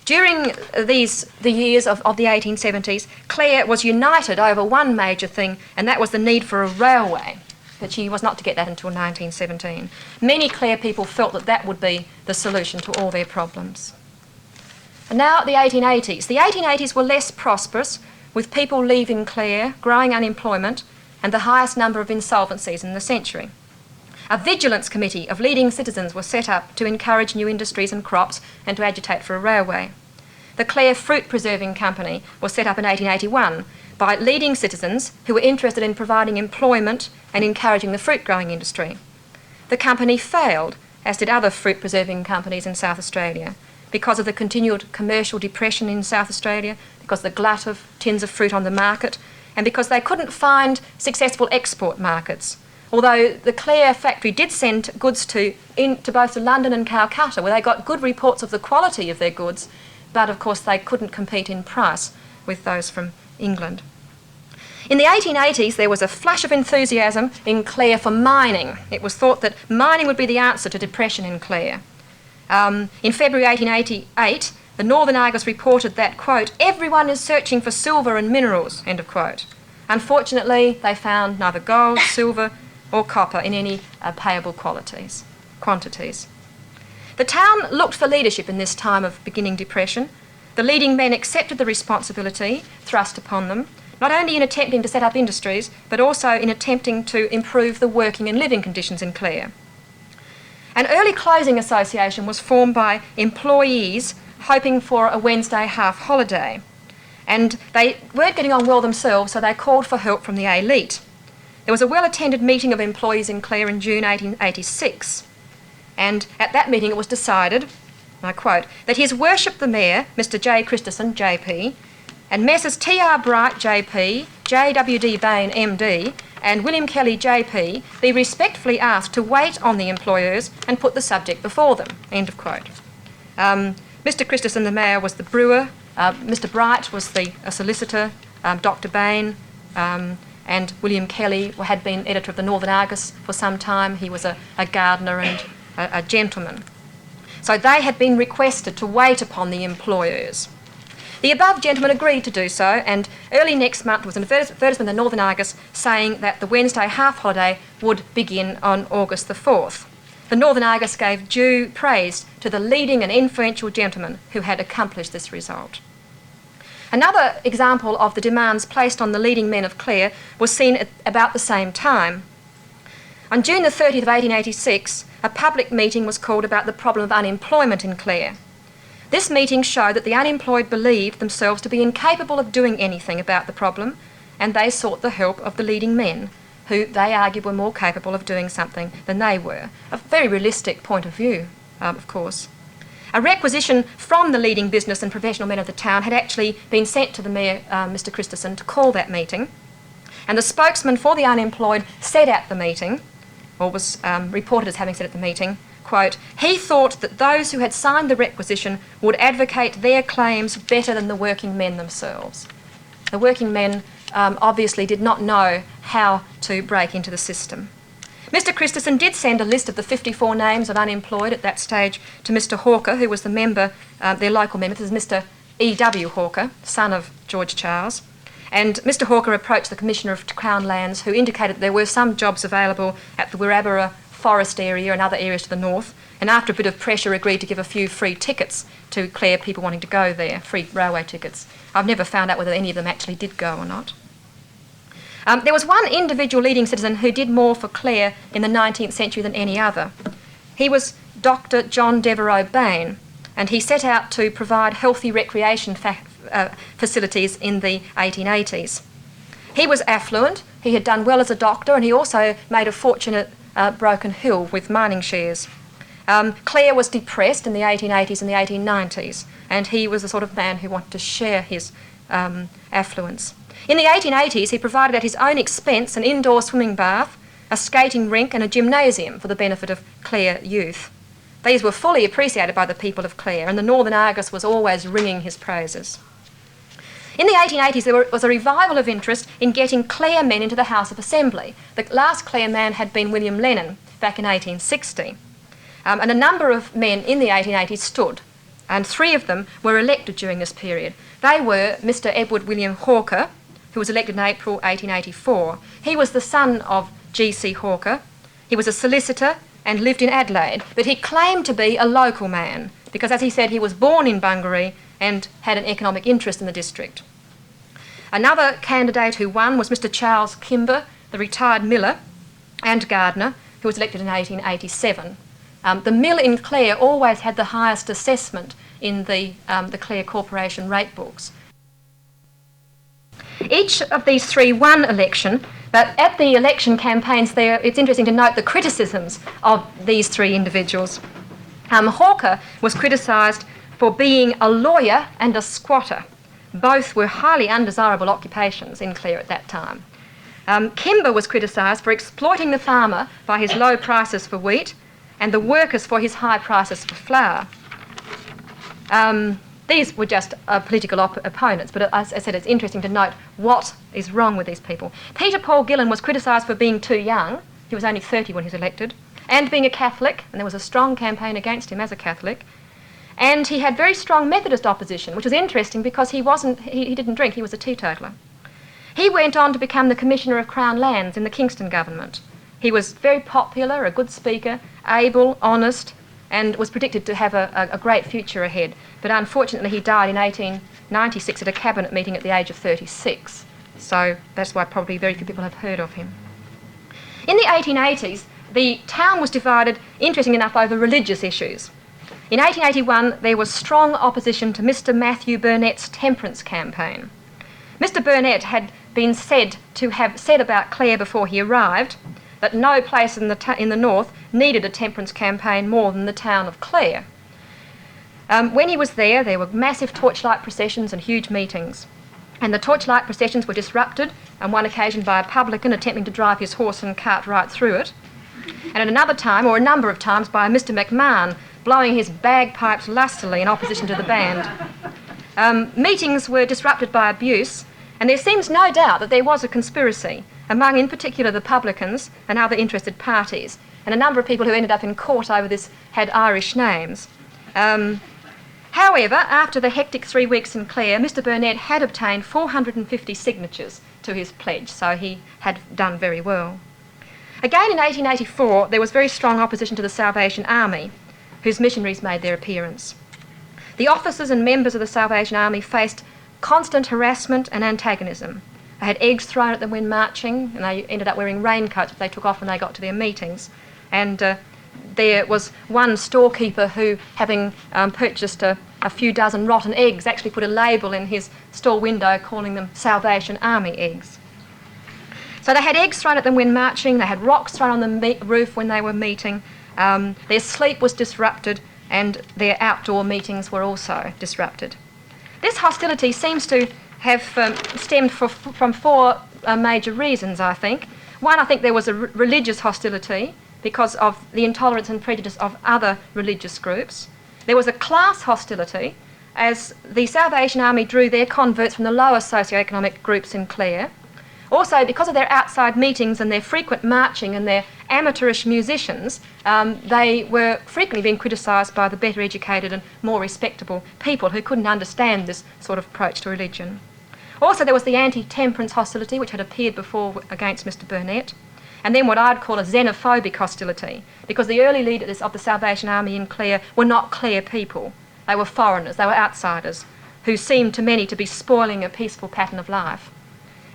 During the years of the 1870s, Clare was united over one major thing, and that was the need for a railway. But she was not to get that until 1917. Many Clare people felt that that would be the solution to all their problems. And now the 1880s. The 1880s were less prosperous, with people leaving Clare, growing unemployment, and the highest number of insolvencies in the century. A vigilance committee of leading citizens was set up to encourage new industries and crops and to agitate for a railway. the Clare Fruit Preserving Company was set up in 1881 by leading citizens who were interested in providing employment and encouraging the fruit growing industry. The company failed, as did other fruit preserving companies in South Australia, because of the continued commercial depression in South Australia, because of the glut of tins of fruit on the market, and because they couldn't find successful export markets. Although the Clare factory did send goods to both London and Calcutta, where they got good reports of the quality of their goods, but of course they couldn't compete in price with those from England. In the 1880s, there was a flush of enthusiasm in Clare for mining. It was thought that mining would be the answer to depression in Clare. In February 1888, the Northern Argus reported that, quote, "everyone is searching for silver and minerals," end of quote. Unfortunately, they found neither gold, silver or copper in any payable quantities. The town looked for leadership in this time of beginning depression. The leading men accepted the responsibility thrust upon them, not only in attempting to set up industries, but also in attempting to improve the working and living conditions in Clare. An early closing association was formed by employees hoping for a Wednesday half holiday, and they weren't getting on well themselves, so they called for help from the elite. There was a well-attended meeting of employees in Clare in June 1886, and at that meeting it was decided, and I quote, that His Worship the Mayor, Mr J. Christensen, JP, and Messrs T.R. Bright, JP, J.W.D. Bain, MD, and William Kelly, JP, be respectfully asked to wait on the employers and put the subject before them, end of quote. Mr Christensen, the Mayor, was the brewer, Mr Bright was a solicitor, Dr Bain, and William Kelly had been editor of the Northern Argus for some time. He was a gardener and a gentleman. So they had been requested to wait upon the employers. The above gentlemen agreed to do so, and early next month was an advertisement in the Northern Argus saying that the Wednesday half holiday would begin on August the 4th. The Northern Argus gave due praise to the leading and influential gentlemen who had accomplished this result. Another example of the demands placed on the leading men of Clare was seen at about the same time. On June the 30th of 1886, a public meeting was called about the problem of unemployment in Clare. This meeting showed that the unemployed believed themselves to be incapable of doing anything about the problem, and they sought the help of the leading men, who they argued were more capable of doing something than they were. A very realistic point of view, of course. A requisition from the leading business and professional men of the town had actually been sent to the Mayor, Mr Christensen, to call that meeting, and the spokesman for the unemployed said at the meeting, or was reported as having said at the meeting, quote, he thought that those who had signed the requisition would advocate their claims better than the working men themselves. The working men obviously did not know how to break into the system. Mr Christensen did send a list of the 54 names of unemployed at that stage to Mr Hawker, who was the member, their local member. This is Mr E.W. Hawker, son of George Charles. And Mr Hawker approached the Commissioner of Crown Lands, who indicated that there were some jobs available at the Wirrabara forest area and other areas to the north, and after a bit of pressure agreed to give a few free tickets to Clare people wanting to go there, free railway tickets. I've never found out whether any of them actually did go or not. There was one individual leading citizen who did more for Clare in the 19th century than any other. He was Dr John Devereux Bain, and he set out to provide healthy recreation facilities in the 1880s. He was affluent, he had done well as a doctor, and he also made a fortune at Broken Hill with mining shares. Clare was depressed in the 1880s and the 1890s, and he was the sort of man who wanted to share his affluence. In the 1880s, he provided at his own expense an indoor swimming bath, a skating rink and a gymnasium for the benefit of Clare youth. These were fully appreciated by the people of Clare, and the Northern Argus was always ringing his praises. In the 1880s, there was a revival of interest in getting Clare men into the House of Assembly. The last Clare man had been William Lennon back in 1860. And a number of men in the 1880s stood, and 3 of them were elected during this period. They were Mr Edward William Hawker, who was elected in April 1884. He was the son of G.C. Hawker. He was a solicitor and lived in Adelaide, but he claimed to be a local man because, as he said, he was born in Bungaree and had an economic interest in the district. Another candidate who won was Mr Charles Kimber, the retired miller and gardener, who was elected in 1887. The mill in Clare always had the highest assessment in the Clare Corporation rate books. Each of these three won election, but at the election campaigns there, it's interesting to note the criticisms of these three individuals. Hawker was criticised for being a lawyer and a squatter. Both were highly undesirable occupations in Clare at that time. Kimber was criticised for exploiting the farmer by his low prices for wheat and the workers for his high prices for flour. These were just political opponents, but as I said, it's interesting to note what is wrong with these people. Peter Paul Gillen was criticised for being too young. He was only 30 when he was elected, and being a Catholic, and there was a strong campaign against him as a Catholic. And he had very strong Methodist opposition, which was interesting because he didn't drink, he was a teetotaler. He went on to become the Commissioner of Crown Lands in the Kingston government. He was very popular, a good speaker, able, honest, and was predicted to have a great future ahead. But unfortunately he died in 1896 at a cabinet meeting at the age of 36. So that's why probably very few people have heard of him. In the 1880s, the town was divided, interesting enough, over religious issues. In 1881, there was strong opposition to Mr. Matthew Burnett's temperance campaign. Mr. Burnett had been said to have said about Clare before he arrived that no place in the north needed a temperance campaign more than the town of Clare. When he was there were massive torchlight processions and huge meetings. And the torchlight processions were disrupted on one occasion by a publican attempting to drive his horse and cart right through it. And at another time, or a number of times, by Mr. McMahon blowing his bagpipes lustily in opposition to the band. Meetings were disrupted by abuse, and there seems no doubt that there was a conspiracy among, in particular, the publicans and other interested parties. And a number of people who ended up in court over this had Irish names. However, after the hectic 3 weeks in Clare, Mr. Burnett had obtained 450 signatures to his pledge, so he had done very well. Again in 1884, there was very strong opposition to the Salvation Army, whose missionaries made their appearance. The officers and members of the Salvation Army faced constant harassment and antagonism. They had eggs thrown at them when marching, and they ended up wearing raincoats that they took off when they got to their meetings. And there was one storekeeper who, having purchased a few dozen rotten eggs, actually put a label in his store window calling them Salvation Army eggs. So they had eggs thrown at them when marching, they had rocks thrown on the roof when they were meeting, their sleep was disrupted, and their outdoor meetings were also disrupted. This hostility seems to have stemmed from four major reasons, I think. One, I think there was a religious hostility because of the intolerance and prejudice of other religious groups. There was a class hostility, as the Salvation Army drew their converts from the lower socio-economic groups in Clare. Also, because of their outside meetings and their frequent marching and their amateurish musicians, they were frequently being criticised by the better educated and more respectable people who couldn't understand this sort of approach to religion. Also, there was the anti-temperance hostility, which had appeared before against Mr. Burnett, and then what I'd call a xenophobic hostility, because the early leaders of the Salvation Army in Clare were not Clare people. They were foreigners, they were outsiders, who seemed to many to be spoiling a peaceful pattern of life.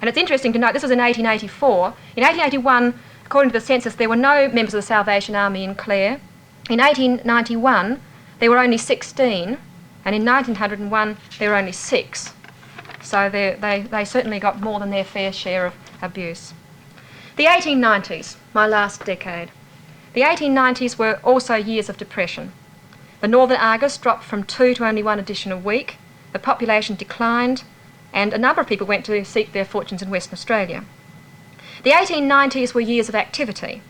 And it's interesting to note, this was in 1884. In 1881, according to the census, there were no members of the Salvation Army in Clare. In 1891, there were only 16, and in 1901, there were only 6. So they certainly got more than their fair share of abuse. The 1890s, my last decade. The 1890s were also years of depression. The Northern Argus dropped from 2 to only 1 edition a week. The population declined, and a number of people went to seek their fortunes in Western Australia. The 1890s were years of activity.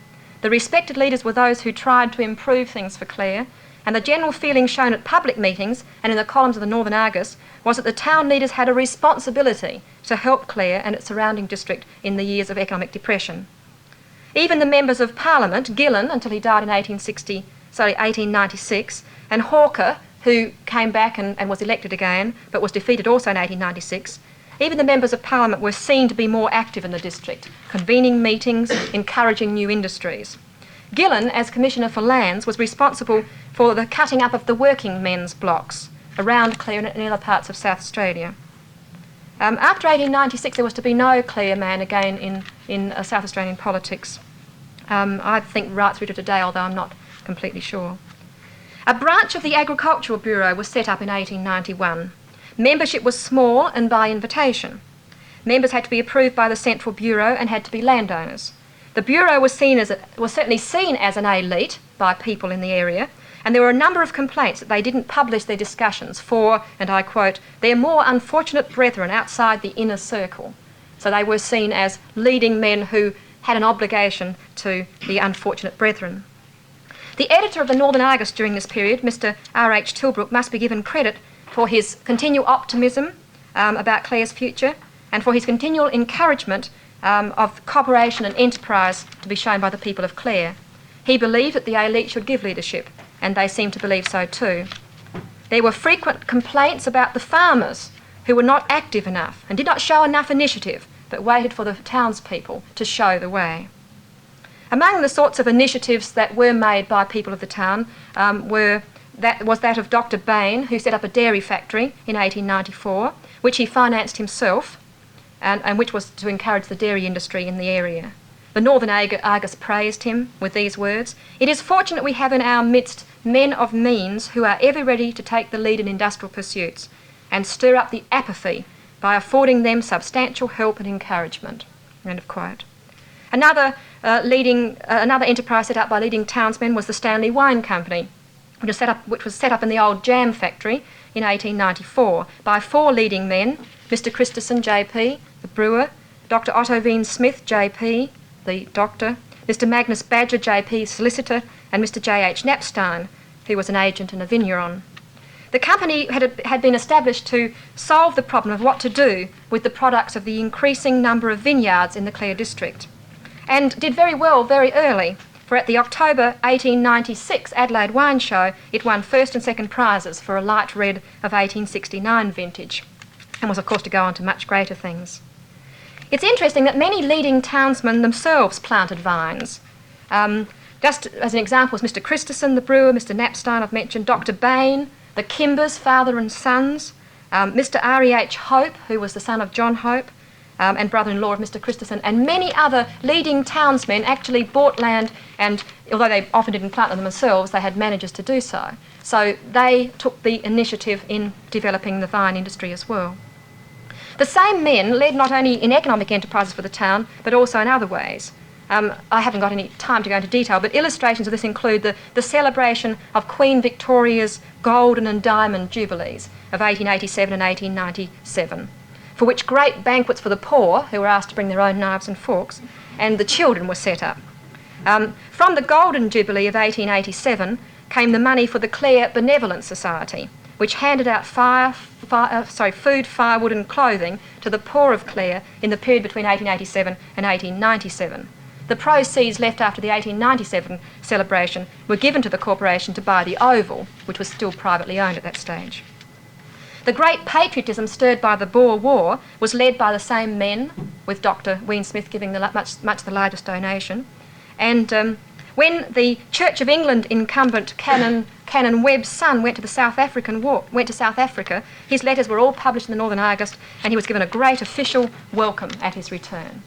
The respected leaders were those who tried to improve things for Clare, and the general feeling shown at public meetings and in the columns of the Northern Argus was that the town leaders had a responsibility to help Clare and its surrounding district in the years of economic depression. Even the members of Parliament, Gillen until he died in 1896, and Hawker, who came back and was elected again, but was defeated also in 1896, even the members of Parliament were seen to be more active in the district, convening meetings, encouraging new industries. Gillen, as Commissioner for Lands, was responsible for the cutting up of the working men's blocks around Clare and in other parts of South Australia. After 1896, there was to be no Clare man again in South Australian politics. I think right through to today, although I'm not completely sure. A branch of the Agricultural Bureau was set up in 1891. Membership was small and by invitation. Members had to be approved by the Central Bureau and had to be landowners. The Bureau was certainly seen as an elite by people in the area, and there were a number of complaints that they didn't publish their discussions for, and I quote, their more unfortunate brethren outside the inner circle. So they were seen as leading men who had an obligation to the unfortunate brethren. The editor of the Northern Argus during this period, Mr. R.H. Tilbrook, must be given credit for his continual optimism about Clare's future and for his continual encouragement of cooperation and enterprise to be shown by the people of Clare. He believed that the elite should give leadership, and they seemed to believe so too. There were frequent complaints about the farmers who were not active enough and did not show enough initiative, but waited for the townspeople to show the way. Among the sorts of initiatives that were made by people of the town was that of Dr. Bain, who set up a dairy factory in 1894, which he financed himself, and which was to encourage the dairy industry in the area. The Northern Argus praised him with these words, "It is fortunate we have in our midst men of means who are ever ready to take the lead in industrial pursuits and stir up the apathy by affording them substantial help and encouragement." End of quote. Another enterprise set up by leading townsmen was the Stanley Wine Company, which was set up in the old jam factory in 1894 by 4 leading men, Mr. Christensen, J.P., the brewer, Dr. Otto Veen Smith, J.P., the doctor, Mr. Magnus Badger, J.P., solicitor, and Mr. J.H. Knapstein, who was an agent and a vigneron. The company had been established to solve the problem of what to do with the products of the increasing number of vineyards in the Clare district, and did very well very early, for at the October 1896 Adelaide Wine Show it won first and second prizes for a light red of 1869 vintage, and was of course to go on to much greater things. It's interesting that many leading townsmen themselves planted vines. Just as an example was Mr. Christensen, the brewer, Mr. Knapstein I've mentioned, Dr. Bain, the Kimbers, father and sons, Mr. R.E.H. Hope, who was the son of John Hope, and brother-in-law of Mr. Christensen, and many other leading townsmen actually bought land, and although they often didn't plant them themselves, they had managers to do so. So they took the initiative in developing the vine industry as well. The same men led not only in economic enterprises for the town, but also in other ways. I haven't got any time to go into detail, but illustrations of this include the celebration of Queen Victoria's Golden and Diamond Jubilees of 1887 and 1897, for which great banquets for the poor, who were asked to bring their own knives and forks, and the children were set up. From the Golden Jubilee of 1887 came the money for the Clare Benevolent Society, which handed out food, firewood and clothing to the poor of Clare in the period between 1887 and 1897. The proceeds left after the 1897 celebration were given to the corporation to buy the Oval, which was still privately owned at that stage. The great patriotism stirred by the Boer War was led by the same men, with Dr. Ween Smith giving much the largest donation. And when the Church of England incumbent Canon Webb's son went to South Africa, his letters were all published in the Northern Argus, and he was given a great official welcome at his return.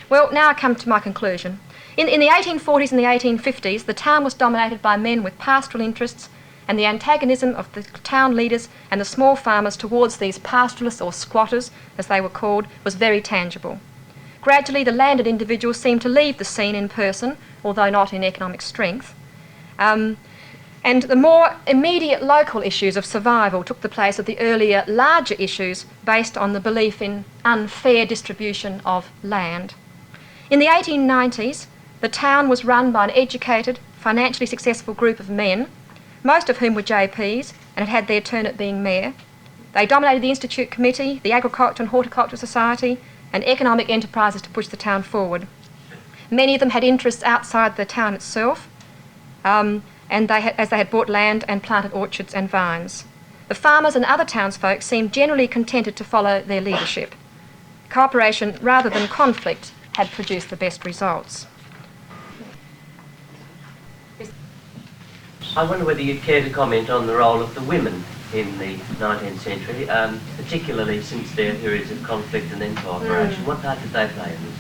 Well, now I come to my conclusion. In the 1840s and the 1850s, the town was dominated by men with pastoral interests, and the antagonism of the town leaders and the small farmers towards these pastoralists, or squatters, as they were called, was very tangible. Gradually, the landed individuals seemed to leave the scene in person, although not in economic strength. And the more immediate local issues of survival took the place of the earlier, larger issues based on the belief in unfair distribution of land. In the 1890s, the town was run by an educated, financially successful group of men, most of whom were JPs and had their turn at being mayor. They dominated the Institute Committee, the Agriculture and Horticulture Society, and economic enterprises to push the town forward. Many of them had interests outside the town itself, as they had bought land and planted orchards and vines. The farmers and other townsfolk seemed generally contented to follow their leadership. Cooperation rather than conflict had produced the best results. I wonder whether you'd care to comment on the role of the women in the 19th century, particularly since their periods of conflict and then cooperation. What part did they play in this?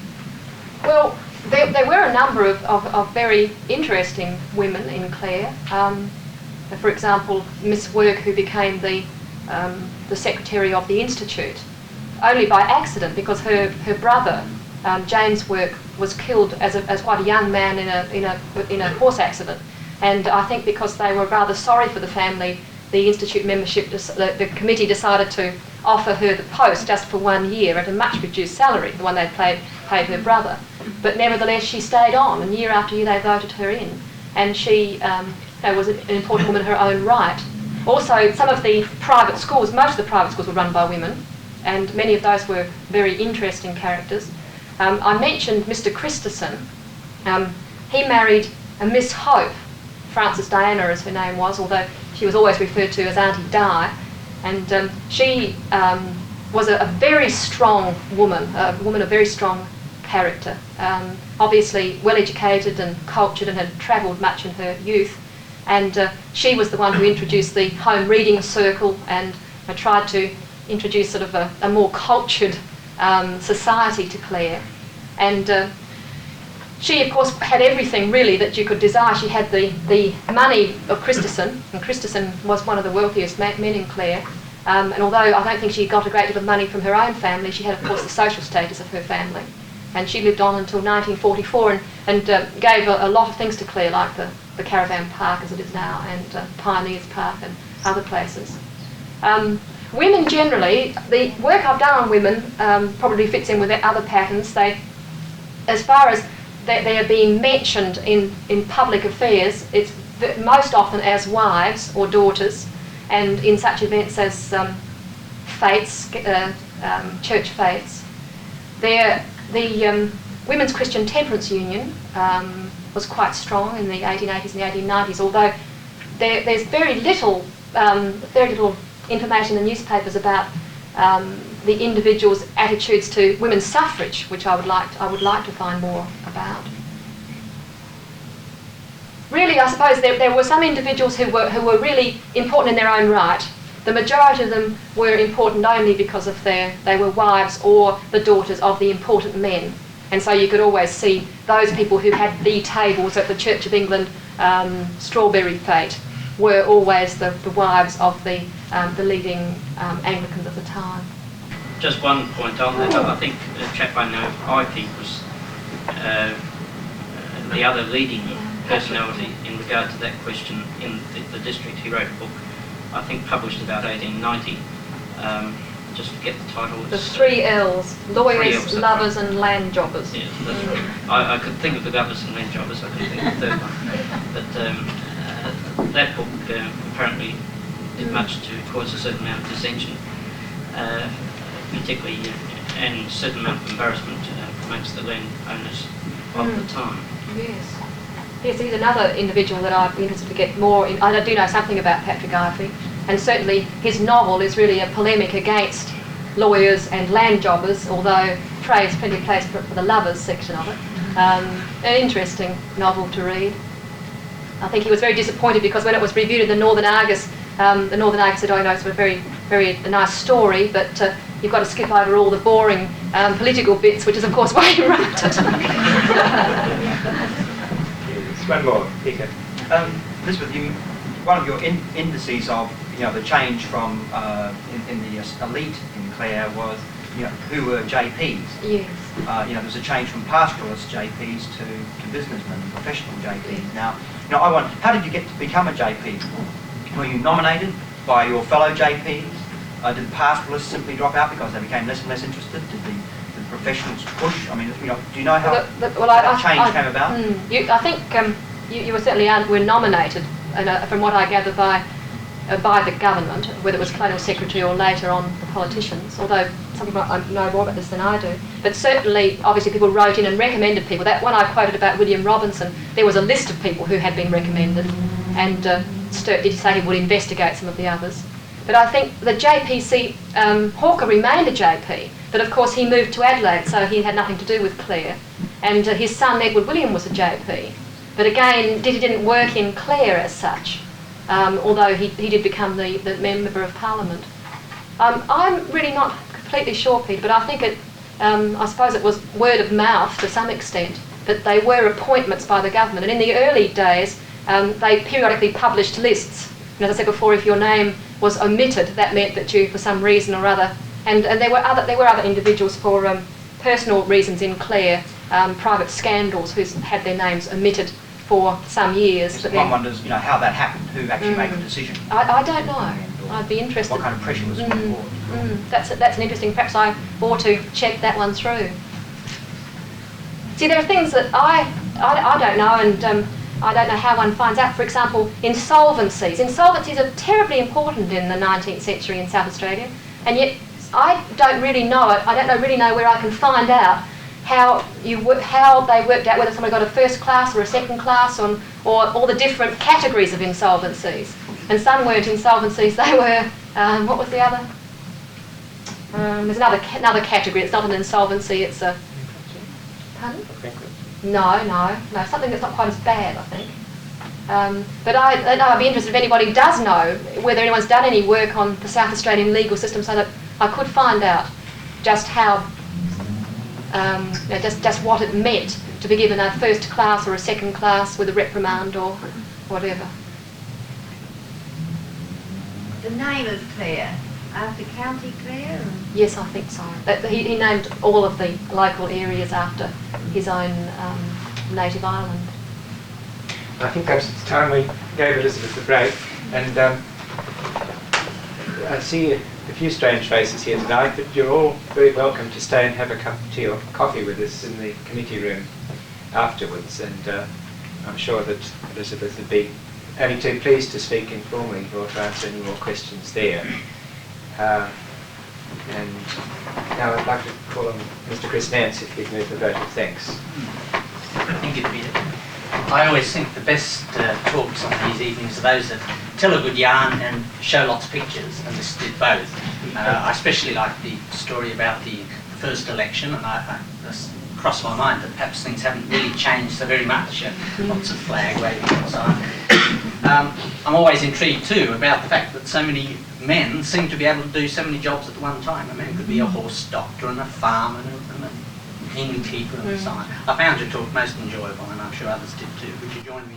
Well, there were a number of very interesting women in Clare. For example, Miss Work, who became the secretary of the Institute, only by accident, because her brother, James Work, was killed as quite a young man in a horse accident. And I think because they were rather sorry for the family, the Institute membership, the committee decided to offer her the post just for 1 year at a much reduced salary, the one they'd paid her brother. But nevertheless, she stayed on, and year after year they voted her in. And she was an important woman in her own right. Also, some of the private schools, most of the private schools were run by women, and many of those were very interesting characters. I mentioned Mr. Christensen. He married a Miss Hope, Frances Diana as her name was, although she was always referred to as Auntie Di. And she was a very strong woman, a woman of very strong character. Obviously well educated and cultured, and had travelled much in her youth. And she was the one who introduced the home reading circle, and tried to introduce sort of a more cultured society to Clare. And she, of course, had everything really that you could desire. She had the money of Christensen, and Christensen was one of the wealthiest men in Clare. And although I don't think she got a great deal of money from her own family, she had, of course, the social status of her family. And she lived on until 1944 and gave a lot of things to Clare, like the Caravan Park as it is now, and Pioneers Park and other places. Women generally, the work I've done on women probably fits in with their other patterns. As far as they are being mentioned in public affairs, it's most often as wives or daughters, and in such events as fetes, church fetes. The Women's Christian Temperance Union was quite strong in the 1880s and the 1890s, although there's very little information in the newspapers about the individuals' attitudes to women's suffrage, which I would like to find more about. Really, I suppose there were some individuals who were really important in their own right. The majority of them were important only because of they were wives or the daughters of the important men. And so you could always see those people who had the tables at the Church of England strawberry fete were always the wives of the leading Anglicans of the time. Just one point on that. I think a chap I know, Ivy, was the other leading personality in regard to that question in the district. He wrote a book, I think published about 1890. Just forget the title. The 3 L's: lawyers, 3 L's, lovers, and land jobbers. Yes, that's right. I could think of the lovers and land jobbers. I couldn't think of the third one. But that book apparently did much to cause a certain amount of dissension, particularly, and a certain amount of embarrassment amongst the landowners of the time. Yes. Yes, he's another individual that I'd be interested to get more in. I do know something about Patrick Ivy, and certainly his novel is really a polemic against lawyers and land jobbers, although Trey's plenty of place for the lovers section of it. An interesting novel to read. I think he was very disappointed because when it was reviewed in the Northern Argus said, "Oh, no, it's a very, very nice story, but you've got to skip over all the boring political bits," which is, of course, why he wrote it. One more, Peter. Elizabeth, one of your indices of the change from in the elite in Clare was who were JPs. Yes. There was a change from pastoralist JPs to businessmen, professional JPs. Now, I want. How did you get to become a JP? Were you nominated by your fellow JPs? Did the pastoralists simply drop out because they became less and less interested? Did the professionals push? I mean, do you know how that change came about? I think you were certainly were nominated, from what I gather, by the government, whether it was colonial secretary or later on the politicians, although some people might know more about this than I do. But certainly, obviously, people wrote in and recommended people. That one I quoted about William Robinson, there was a list of people who had been recommended, and Sturt did say he would investigate some of the others. But I think the JPC, Hawker remained a JP, but of course he moved to Adelaide, so he had nothing to do with Clare. And his son Edward William was a JP. But again, he didn't work in Clare as such, although he did become the Member of Parliament. I'm really not completely sure, Peter, but I think I suppose it was word of mouth to some extent, that they were appointments by the government. And in the early days, they periodically published lists And as I said before, if your name was omitted, that meant that you, for some reason or other, and there were other individuals for personal reasons in Clare, private scandals, who's had their names omitted for some years. Yes, but one wonders, how that happened, who actually made the decision. I don't know. I'd be interested. What kind of pressure was put forward? That's an interesting. Perhaps I ought to check that one through. See, there are things that I don't know, and I don't know how one finds out. For example, insolvencies. Insolvencies are terribly important in the 19th century in South Australia, and yet I don't really know it. I don't really know where I can find out how they worked out whether somebody got a first class or a second class, or all the different categories of insolvencies. And some weren't insolvencies; they were what was the other? There's another category. It's not an insolvency. It's a pardon? No, something that's not quite as bad, I think. But I'd be interested if anybody does know whether anyone's done any work on the South Australian legal system, so that I could find out just how, just what it meant to be given a first class or a second class with a reprimand or whatever. The name of Clare, after County Clare? Or? Yes, I think so. He named all of the local areas after his own native island. I think perhaps it's time we gave Elizabeth a break, and I see a few strange faces here tonight, but you're all very welcome to stay and have a cup of tea or coffee with us in the committee room afterwards, and I'm sure that Elizabeth would be only too pleased to speak informally or to answer any more questions there. And now I'd like to call on Mr. Chris Nance if he'd move the vote of thanks. Thank you, Peter. I always think the best talks on these evenings are those that tell a good yarn and show lots of pictures, and this did both. I especially like the story about the first election, and I crossed my mind that perhaps things haven't really changed so very much. Lots of flag waving and so on. I'm always intrigued too about the fact that so many men seem to be able to do so many jobs at one time. A man could be a horse doctor and a farmer and an innkeeper and so on. I found your talk most enjoyable, and I'm sure others did too. Would you join me?